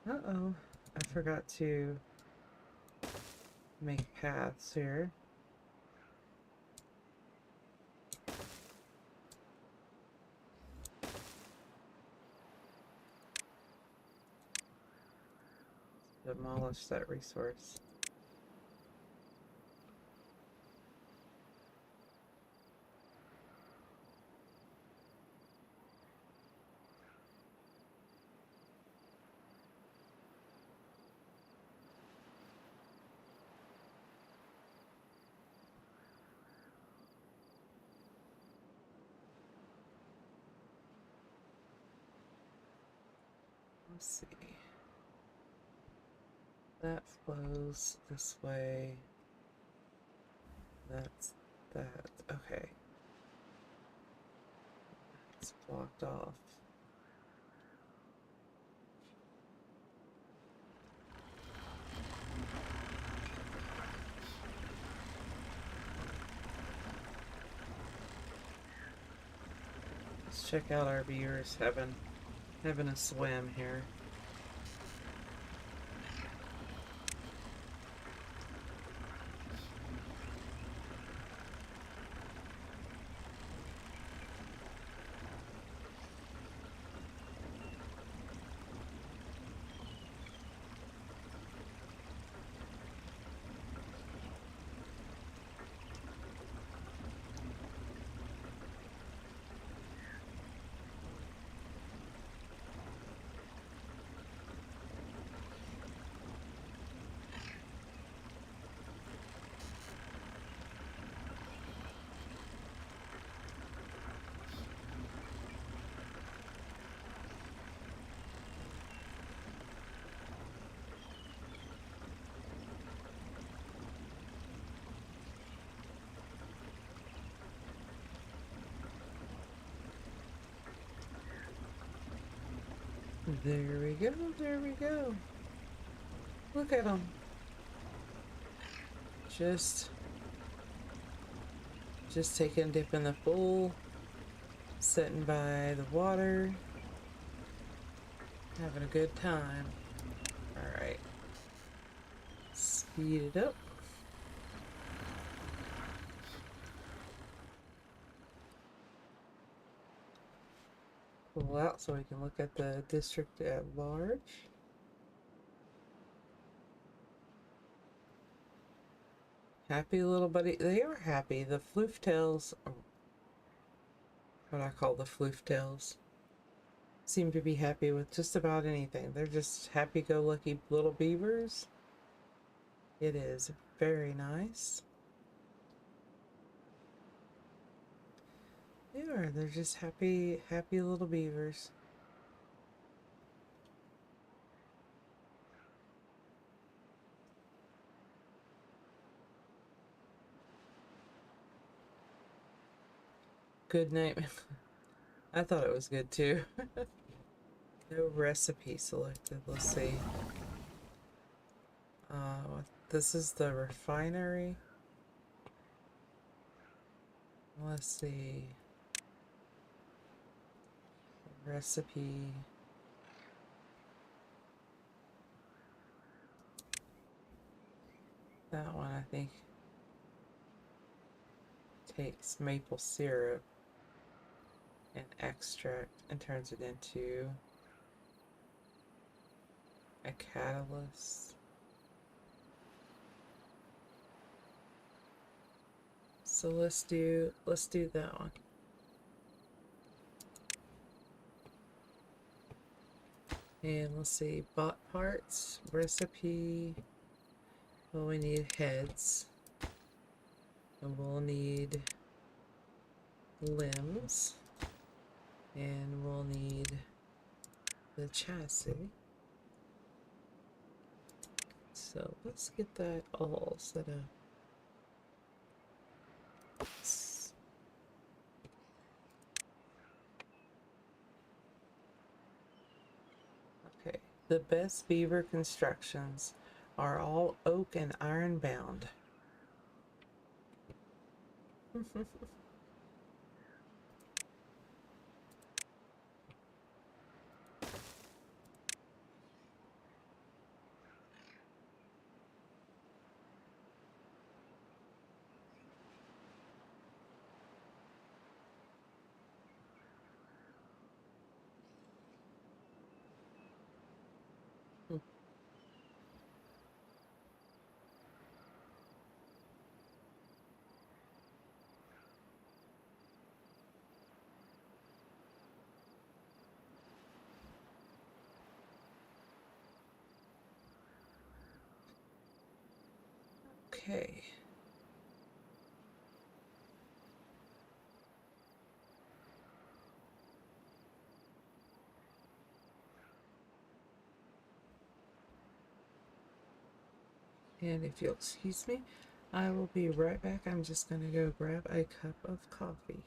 Speaker 1: Uh-oh. I forgot to make paths here. Demolish that resource. Let's see. That flows this way. That's that. Okay. It's blocked off. Let's check out our viewers having a swim here. There we go, there we go. Look at them. Just taking a dip in the pool, sitting by the water, having a good time. Alright. Speed it up. Pull out so we can look at the district at large. Happy little buddy. They are happy. The floof tails, what I call the floof tails, seem to be happy with just about anything. They're just happy-go-lucky little beavers. It is very nice. They're just happy little beavers. Good night. I thought it was good too. No recipe selected. Let's see. This is the refinery. Let's see. Recipe. That one, I think, takes maple syrup and extract and turns it into a catalyst. So let's do that one. And let's see, bot parts, recipe. Well, we need heads. And we'll need limbs. And we'll need the chassis. So let's get that all set up. Okay, the best beaver constructions are all oak and iron bound. Okay. And if you'll excuse me, I will be right back. I'm just going to go grab a cup of coffee.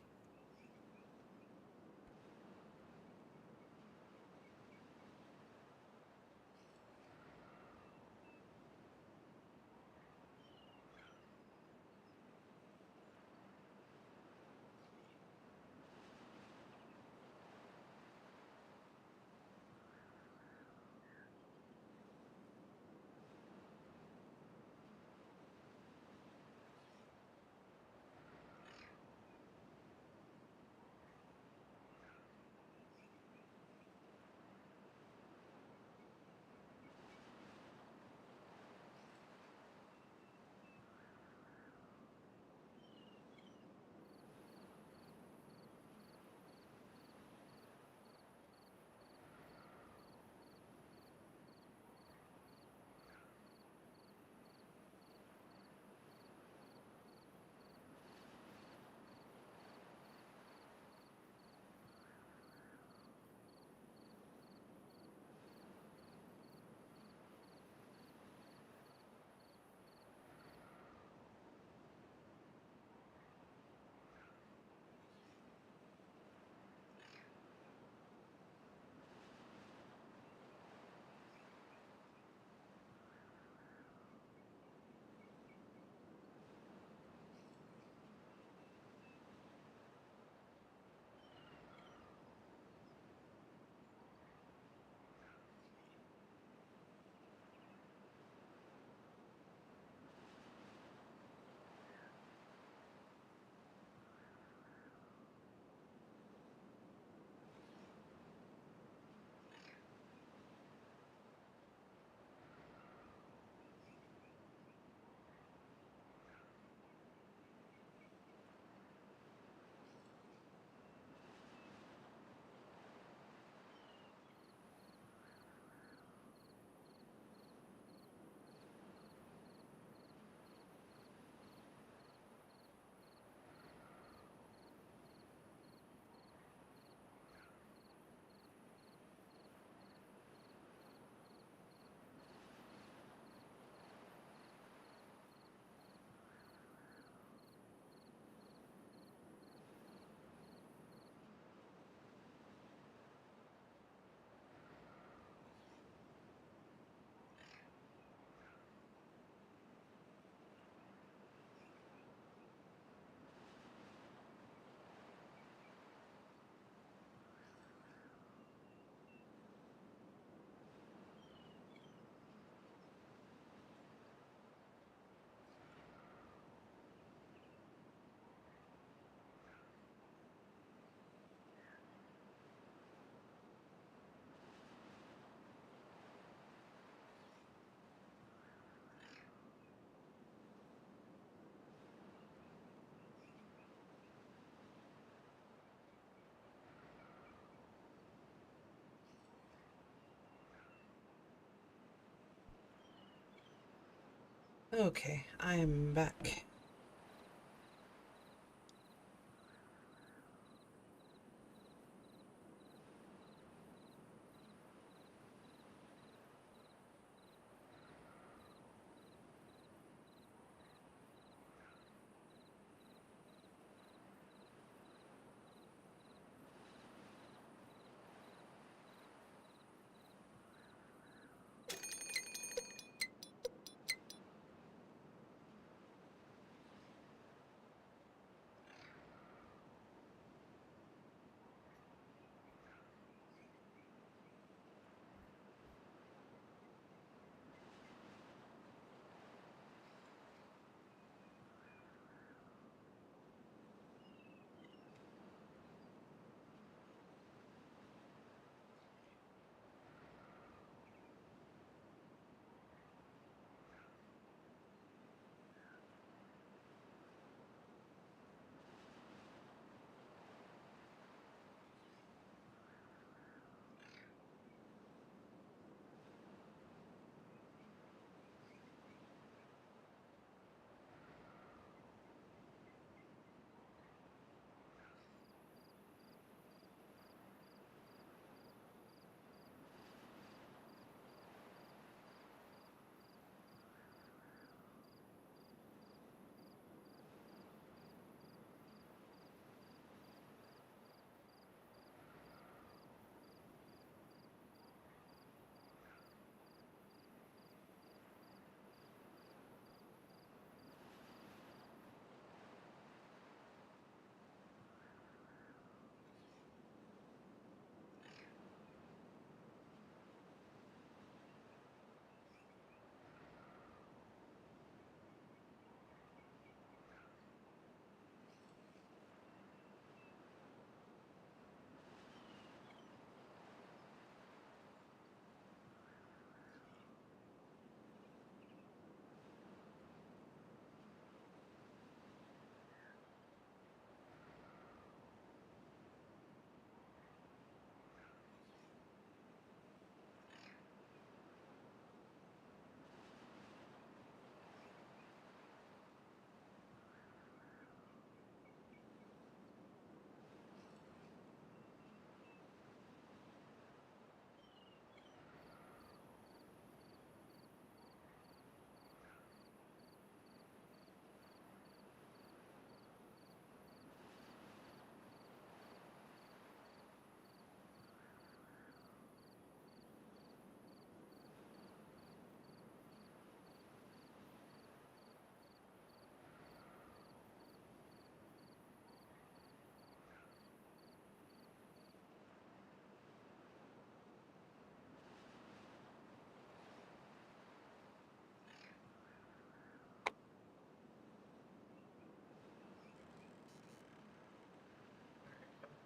Speaker 1: Okay, I am back.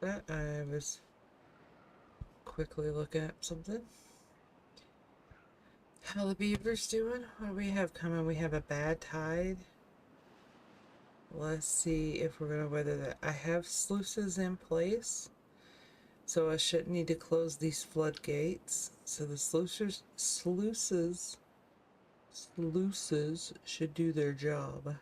Speaker 1: That I was quickly looking up something. How the beavers doing? What do we have coming? We have a bad tide. Let's see if we're gonna weather that. I have sluices in place, so I shouldn't need to close these floodgates. So the sluices should do their job.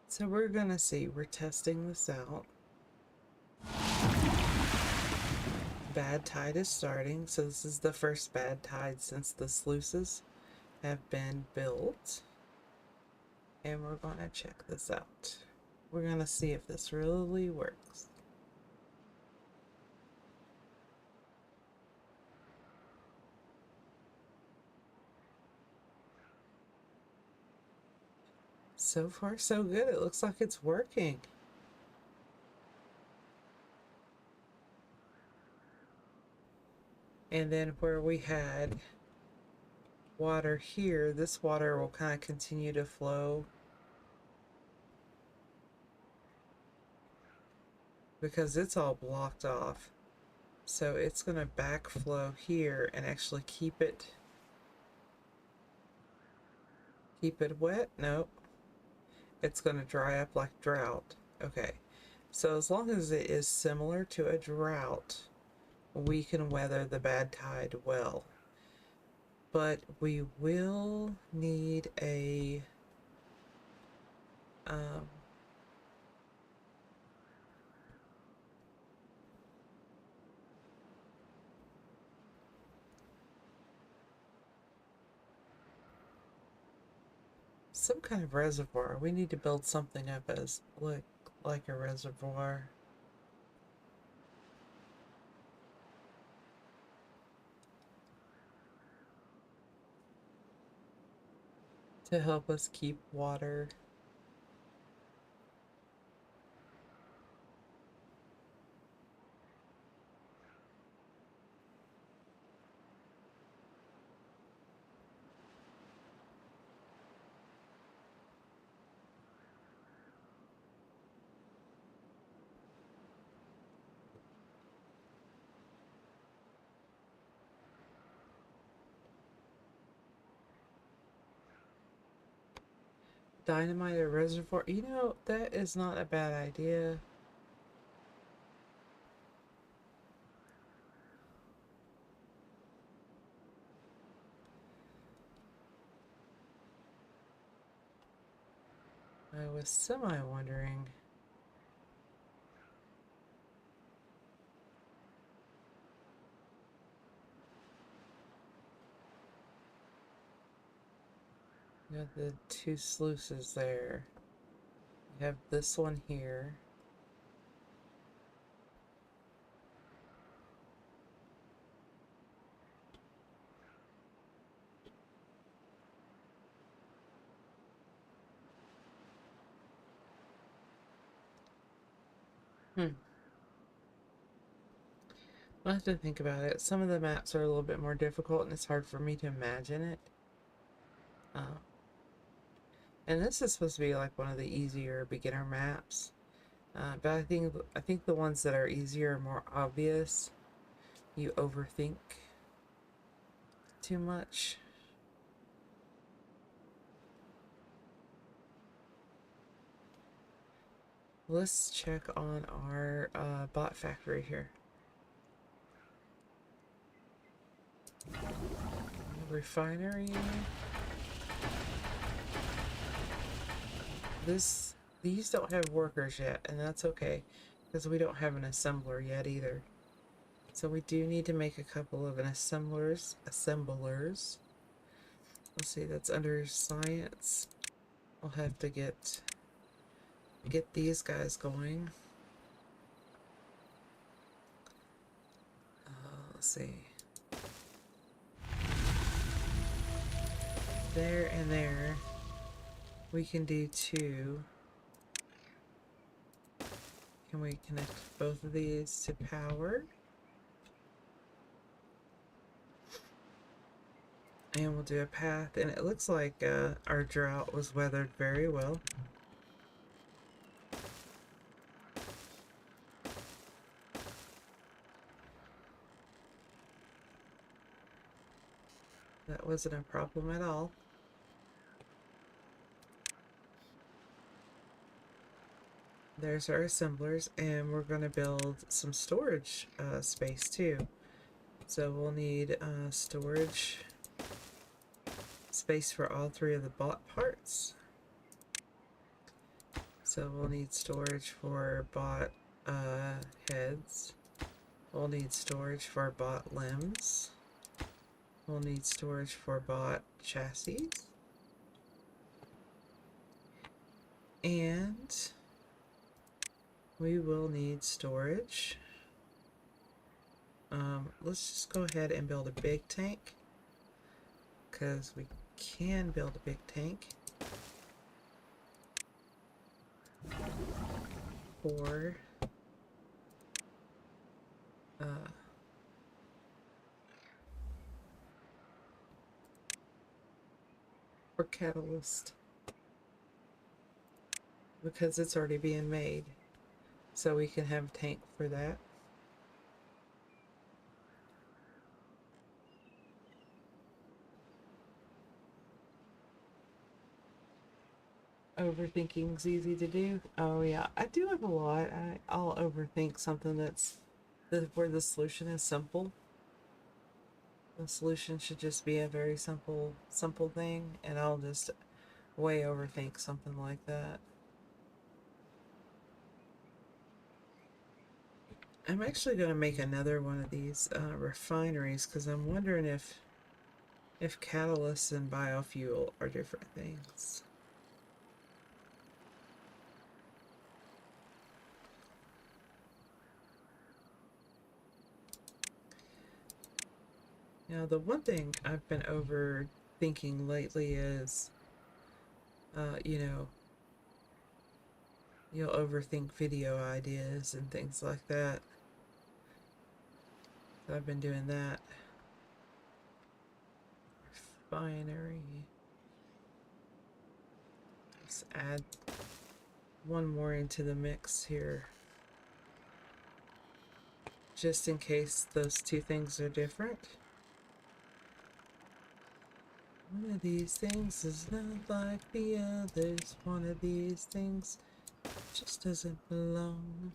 Speaker 1: So we're gonna see. We're testing this out. Bad tide is starting, so this is the first bad tide since the sluices have been built. And we're gonna check this out. We're gonna see if this really works. So far, so good. It looks like it's working. And then where we had water here, this water will kind of continue to flow because it's all blocked off. So it's going to backflow here and actually keep it wet. Nope. It's going to dry up like drought. Okay. So as long as it is similar to a drought, we can weather the bad tide well. But we will need a some kind of reservoir. We need to build something up as like a reservoir. To help us keep water. Dynamite a reservoir. You know, that is not a bad idea. I was semi-wondering. You have the two sluices there. You have this one here. I'll have to think about it. Some of the maps are a little bit more difficult and it's hard for me to imagine it. And this is supposed to be like one of the easier beginner maps. But I think the ones that are easier are more obvious. You overthink too much. Let's check on our bot factory here. Refinery. These don't have workers yet, and that's okay, because we don't have an assembler yet either. So we do need to make a couple of assemblers. Let's see, that's under science. I'll have to get these guys going. Let's see. There and there. We can do two. Can we connect both of these to power? And we'll do a path. And it looks like our drought was weathered very well. That wasn't a problem at all. There's our assemblers, and we're going to build some storage space too. So we'll need storage space for all three of the bot parts. So we'll need storage for bot heads. We'll need storage for bot limbs. We'll need storage for bot chassis. And we will need storage. Let's just go ahead and build a big tank, because we can build a big tank for or catalyst because it's already being made. So we can have a tank for that. Overthinking's easy to do. Oh yeah, I do it a lot. I'll overthink something that's where the solution is simple. The solution should just be a very simple thing, and I'll just way overthink something like that. I'm actually going to make another one of these refineries because I'm wondering if catalysts and biofuel are different things. Now, the one thing I've been overthinking lately is, you know, you'll overthink video ideas and things like that. So I've been doing that. Refinery. Let's add one more into the mix here. Just in case those two things are different. One of these things is not like the others. One of these things just doesn't belong.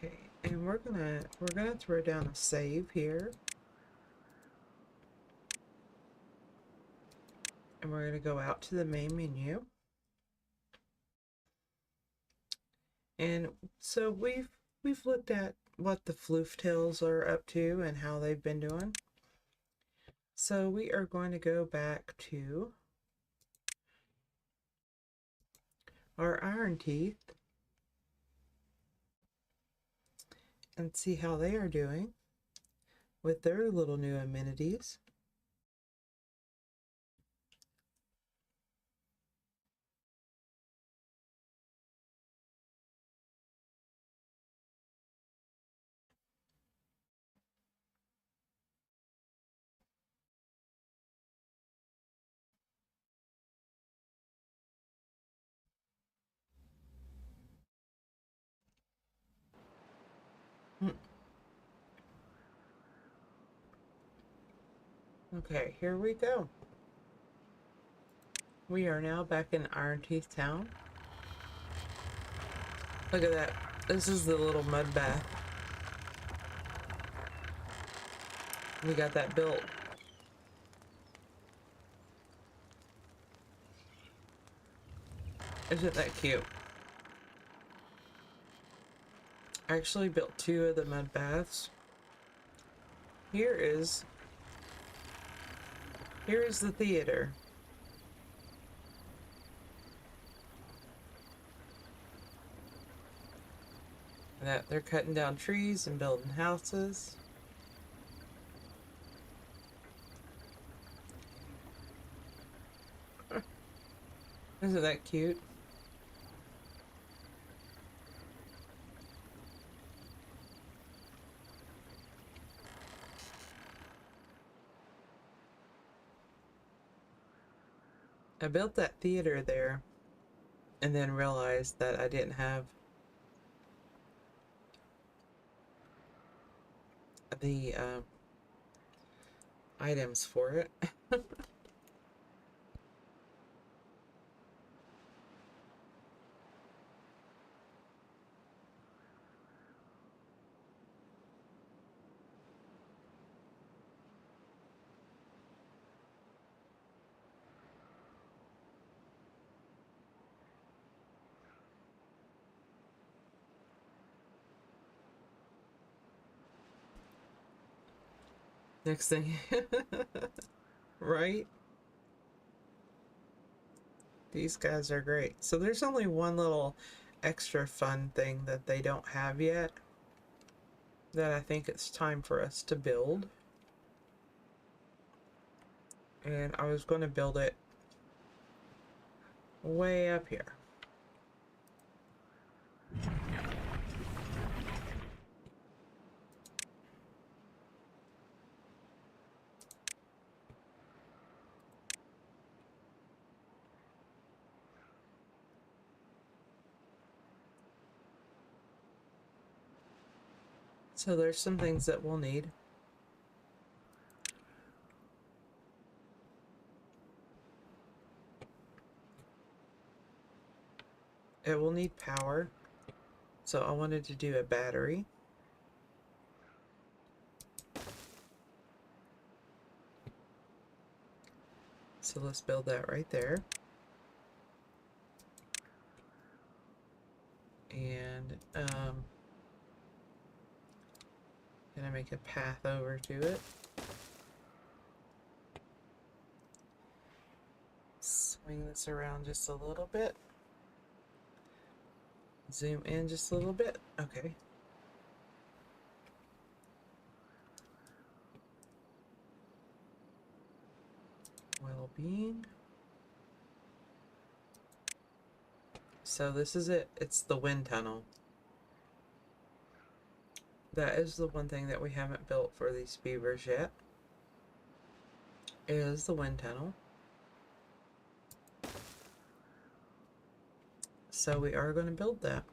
Speaker 1: Okay, and we're gonna throw down a save here. And we're gonna go out to the main menu. And so we've looked at what the Flooftails are up to and how they've been doing. So we are going to go back to our Iron Teeth and see how they are doing with their little new amenities. Okay, here we go. We are now back in Iron Teeth Town. Look at that. This is the little mud bath. We got that built. Isn't that cute? I actually built 2 of the mud baths. Here is the theater. that they're cutting down trees and building houses. Isn't that cute? I built that theater there and then realized that I didn't have the items for it. Next thing, right? These guys are great. So there's only one little extra fun thing that they don't have yet that I think it's time for us to build. And I was going to build it way up here. So there's some things that we'll need. It will need power. So I wanted to do a battery. So let's build that right there. And gonna make a path over to it. Swing this around just a little bit. Zoom in just a little bit. Okay. Well-being. So this is it. It's the wind tunnel. That is the one thing that we haven't built for these beavers yet. Is the wind tunnel. So we are going to build that.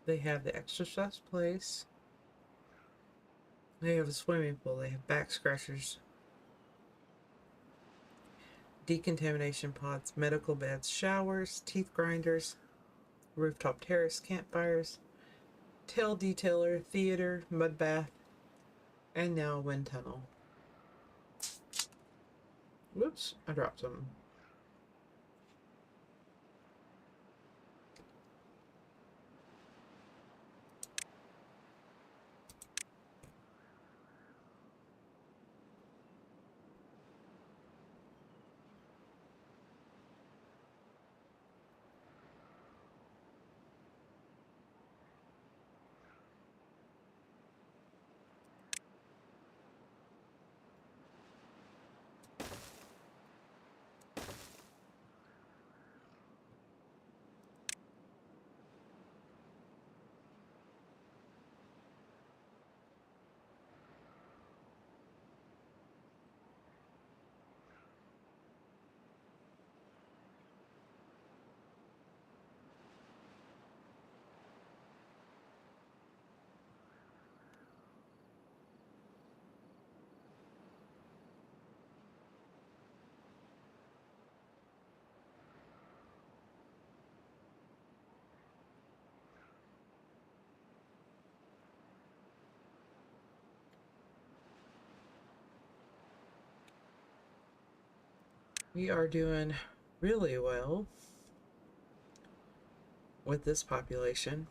Speaker 1: They have the exercise place. They have a swimming pool. They have back scratchers, decontamination pods, medical beds, showers, teeth grinders, rooftop terrace, campfires, tail detailer, theater, mud bath, and now a wind tunnel. Whoops, I dropped something. We are doing really well with this population.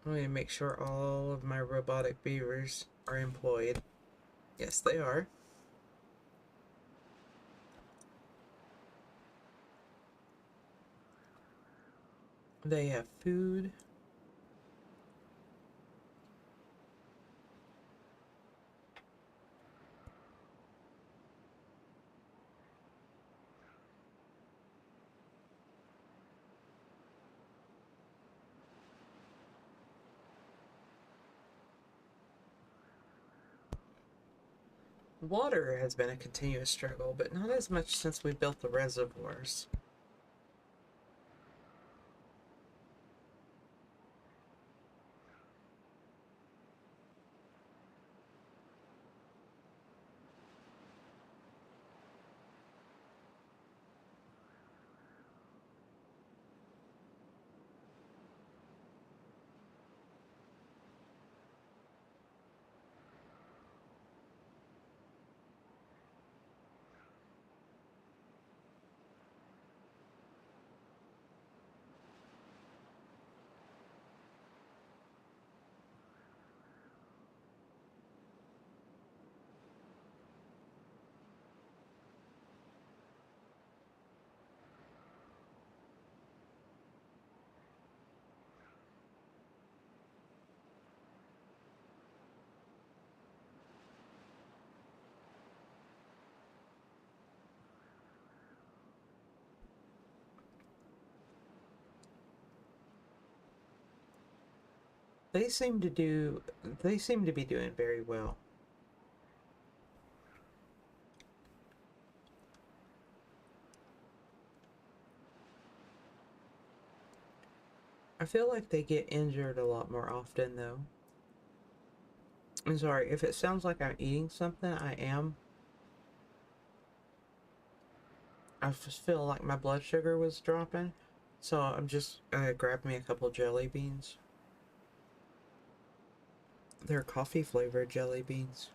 Speaker 1: I'm going to make sure all of my robotic beavers are employed. Yes, they are. They have food. Water has been a continuous struggle, but not as much since we built the reservoirs. They seem to be doing very well. I feel like they get injured a lot more often though. I'm sorry, if it sounds like I'm eating something, I am. I just feel like my blood sugar was dropping, so I'm just grabbed me a couple jelly beans. They're coffee flavored jelly beans.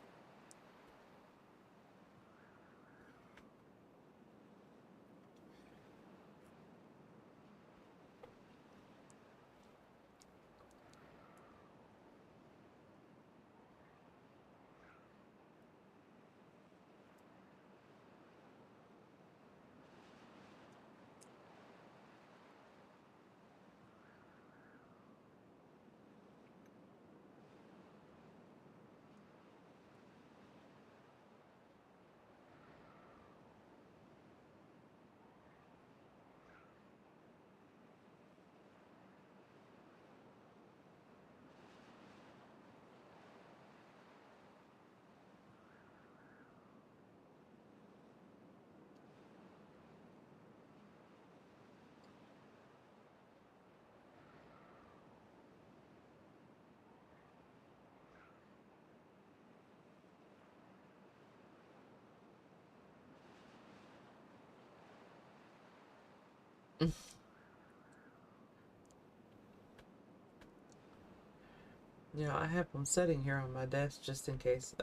Speaker 1: Yeah, I have them sitting here on my desk just in case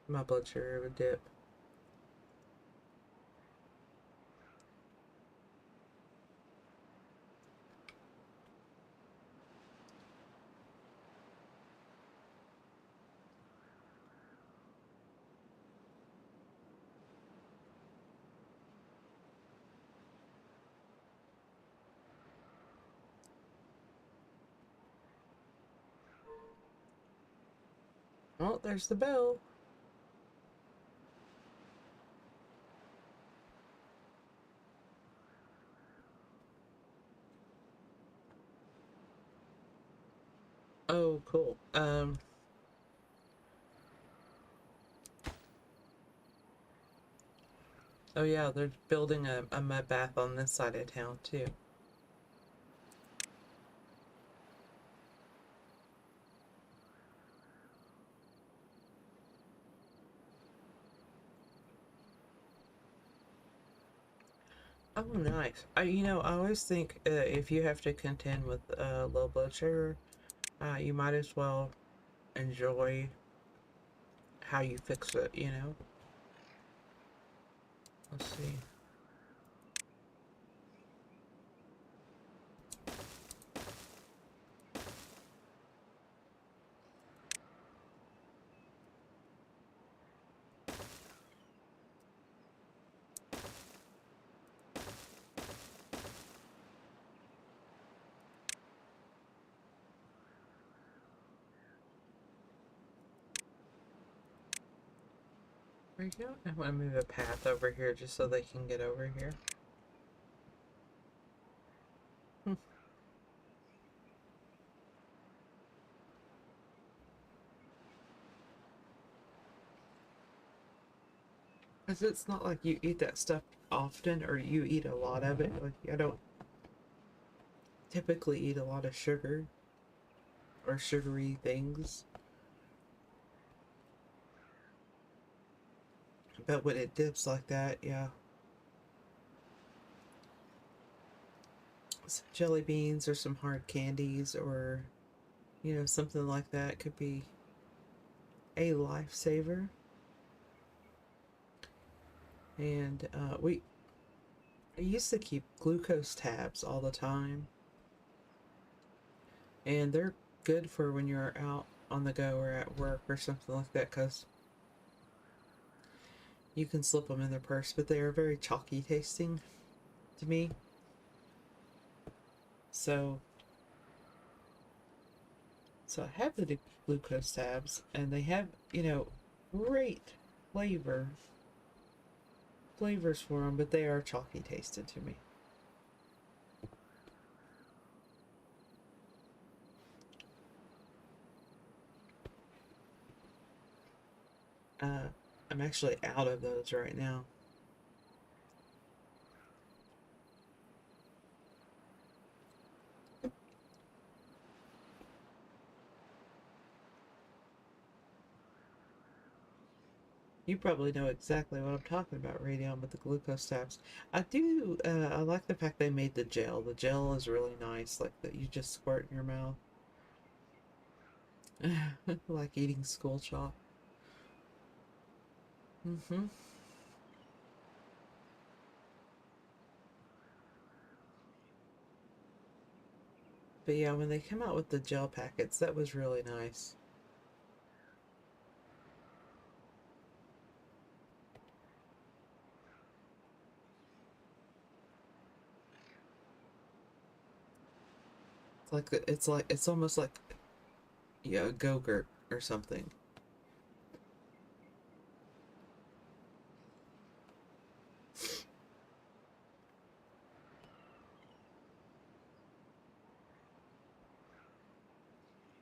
Speaker 1: my blood sugar would dip. Oh, there's the bell. Oh, cool. Oh yeah, they're building a mud bath on this side of town too. Oh, nice. I always think if you have to contend with low blood sugar, you might as well enjoy how you fix it. Let's see. There you go. I want to move a path over here just so they can get over here. Because it's not like you eat that stuff often or you eat a lot of it. Like, I don't typically eat a lot of sugar or sugary things. But when it dips like that, yeah. Some jelly beans or some hard candies or, you know, something like that could be a lifesaver. And I used to keep glucose tabs all the time. And they're good for when you're out on the go or at work or something like that because you can slip them in their purse, but they are very chalky tasting to me. So I have the glucose tabs, and they have, you know, great flavors for them, but they are chalky tasted to me. I'm actually out of those right now. You probably know exactly what I'm talking about, Radion, with the glucose tabs. I do, I like the fact they made the gel. The gel is really nice, like that you just squirt in your mouth. Like eating school chalk. Mm-hmm. But yeah, when they come out with the gel packets, that was really nice. It's almost like, yeah, a Go-Gurt or something.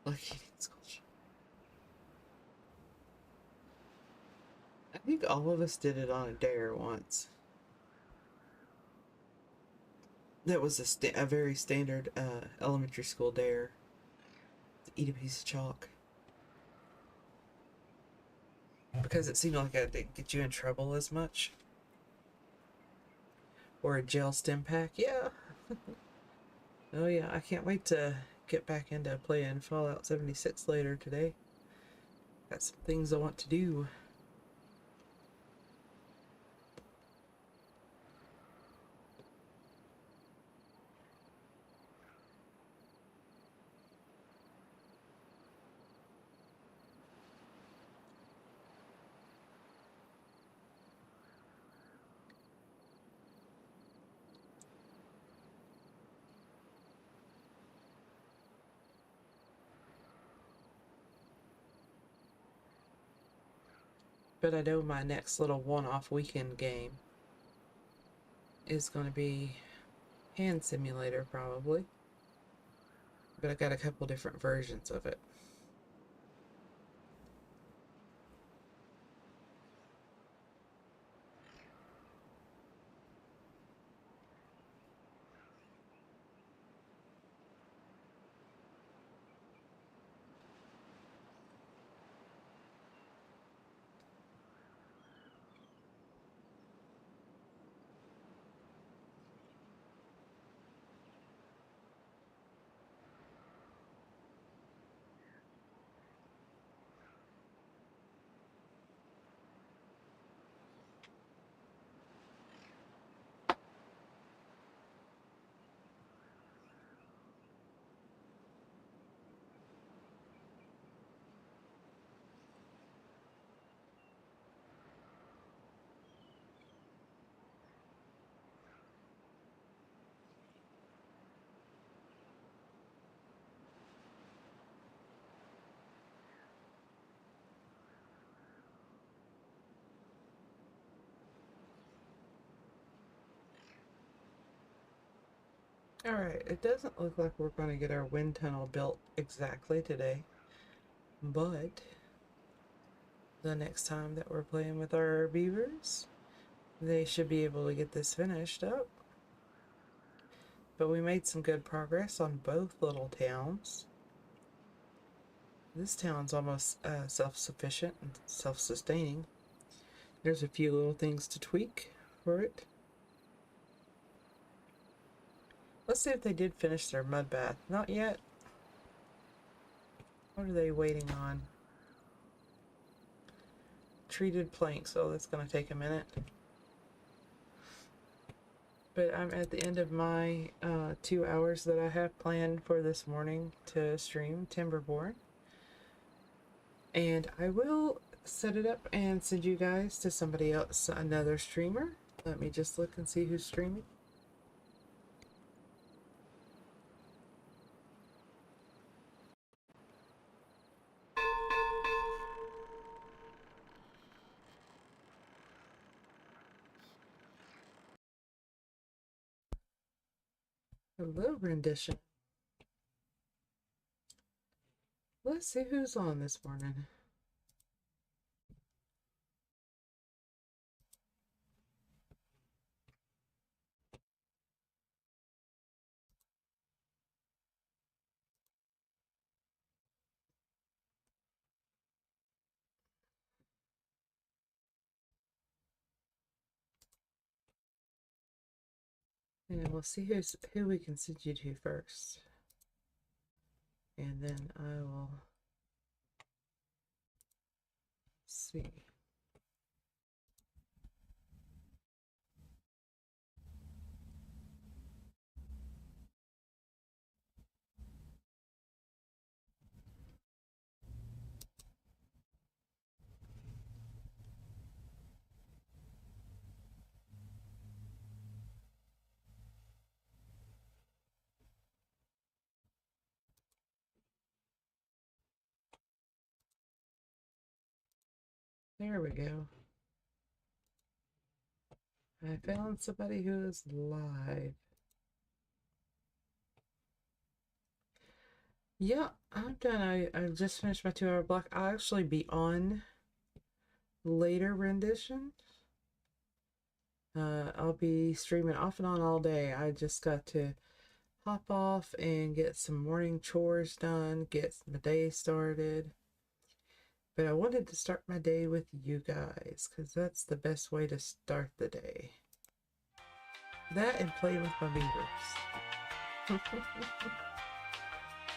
Speaker 1: Like eating school chalk. I think all of us did it on a dare once. That was a very standard elementary school dare to eat a piece of chalk. Because it seemed like it didn't get you in trouble as much. Or a gel stim pack. Yeah. Oh yeah, I can't wait to get back into playing Fallout 76 later today. Got some things I want to do. But I know my next little one-off weekend game is going to be Hand Simulator, probably. But I got a couple different versions of it. Alright, it doesn't look like we're going to get our wind tunnel built exactly today, but the next time that we're playing with our beavers, they should be able to get this finished up. But we made some good progress on both little towns. This town's almost self-sufficient and self-sustaining. There's a few little things to tweak for it. Let's see if they did finish their mud bath. Not yet. What are they waiting on? Treated planks. Oh, that's going to take a minute. But I'm at the end of my 2 hours that I have planned for this morning to stream Timberborn. And I will set it up and send you guys to somebody else, another streamer. Let me just look and see who's streaming. Hello, rendition. Let's see who's on this morning. And we'll see who we can send you to first. And then I will see. There we go. I found somebody who is live. Yeah, I'm done. I just finished my 2 hour block. I'll actually be on later rendition. I'll be streaming off and on all day. I just got to hop off and get some morning chores done, get my day started. But I wanted to start my day with you guys, because that's the best way to start the day. That and play with my beavers.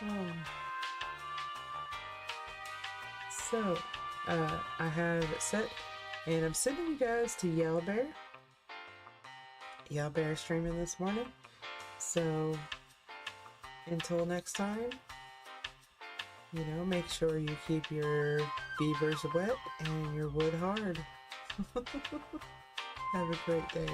Speaker 1: Oh. So, I have it set, and I'm sending you guys to Yowlbear. Yowlbear streaming this morning. So, until next time, you know, make sure you keep your beavers wet and your wood hard. Have a great day.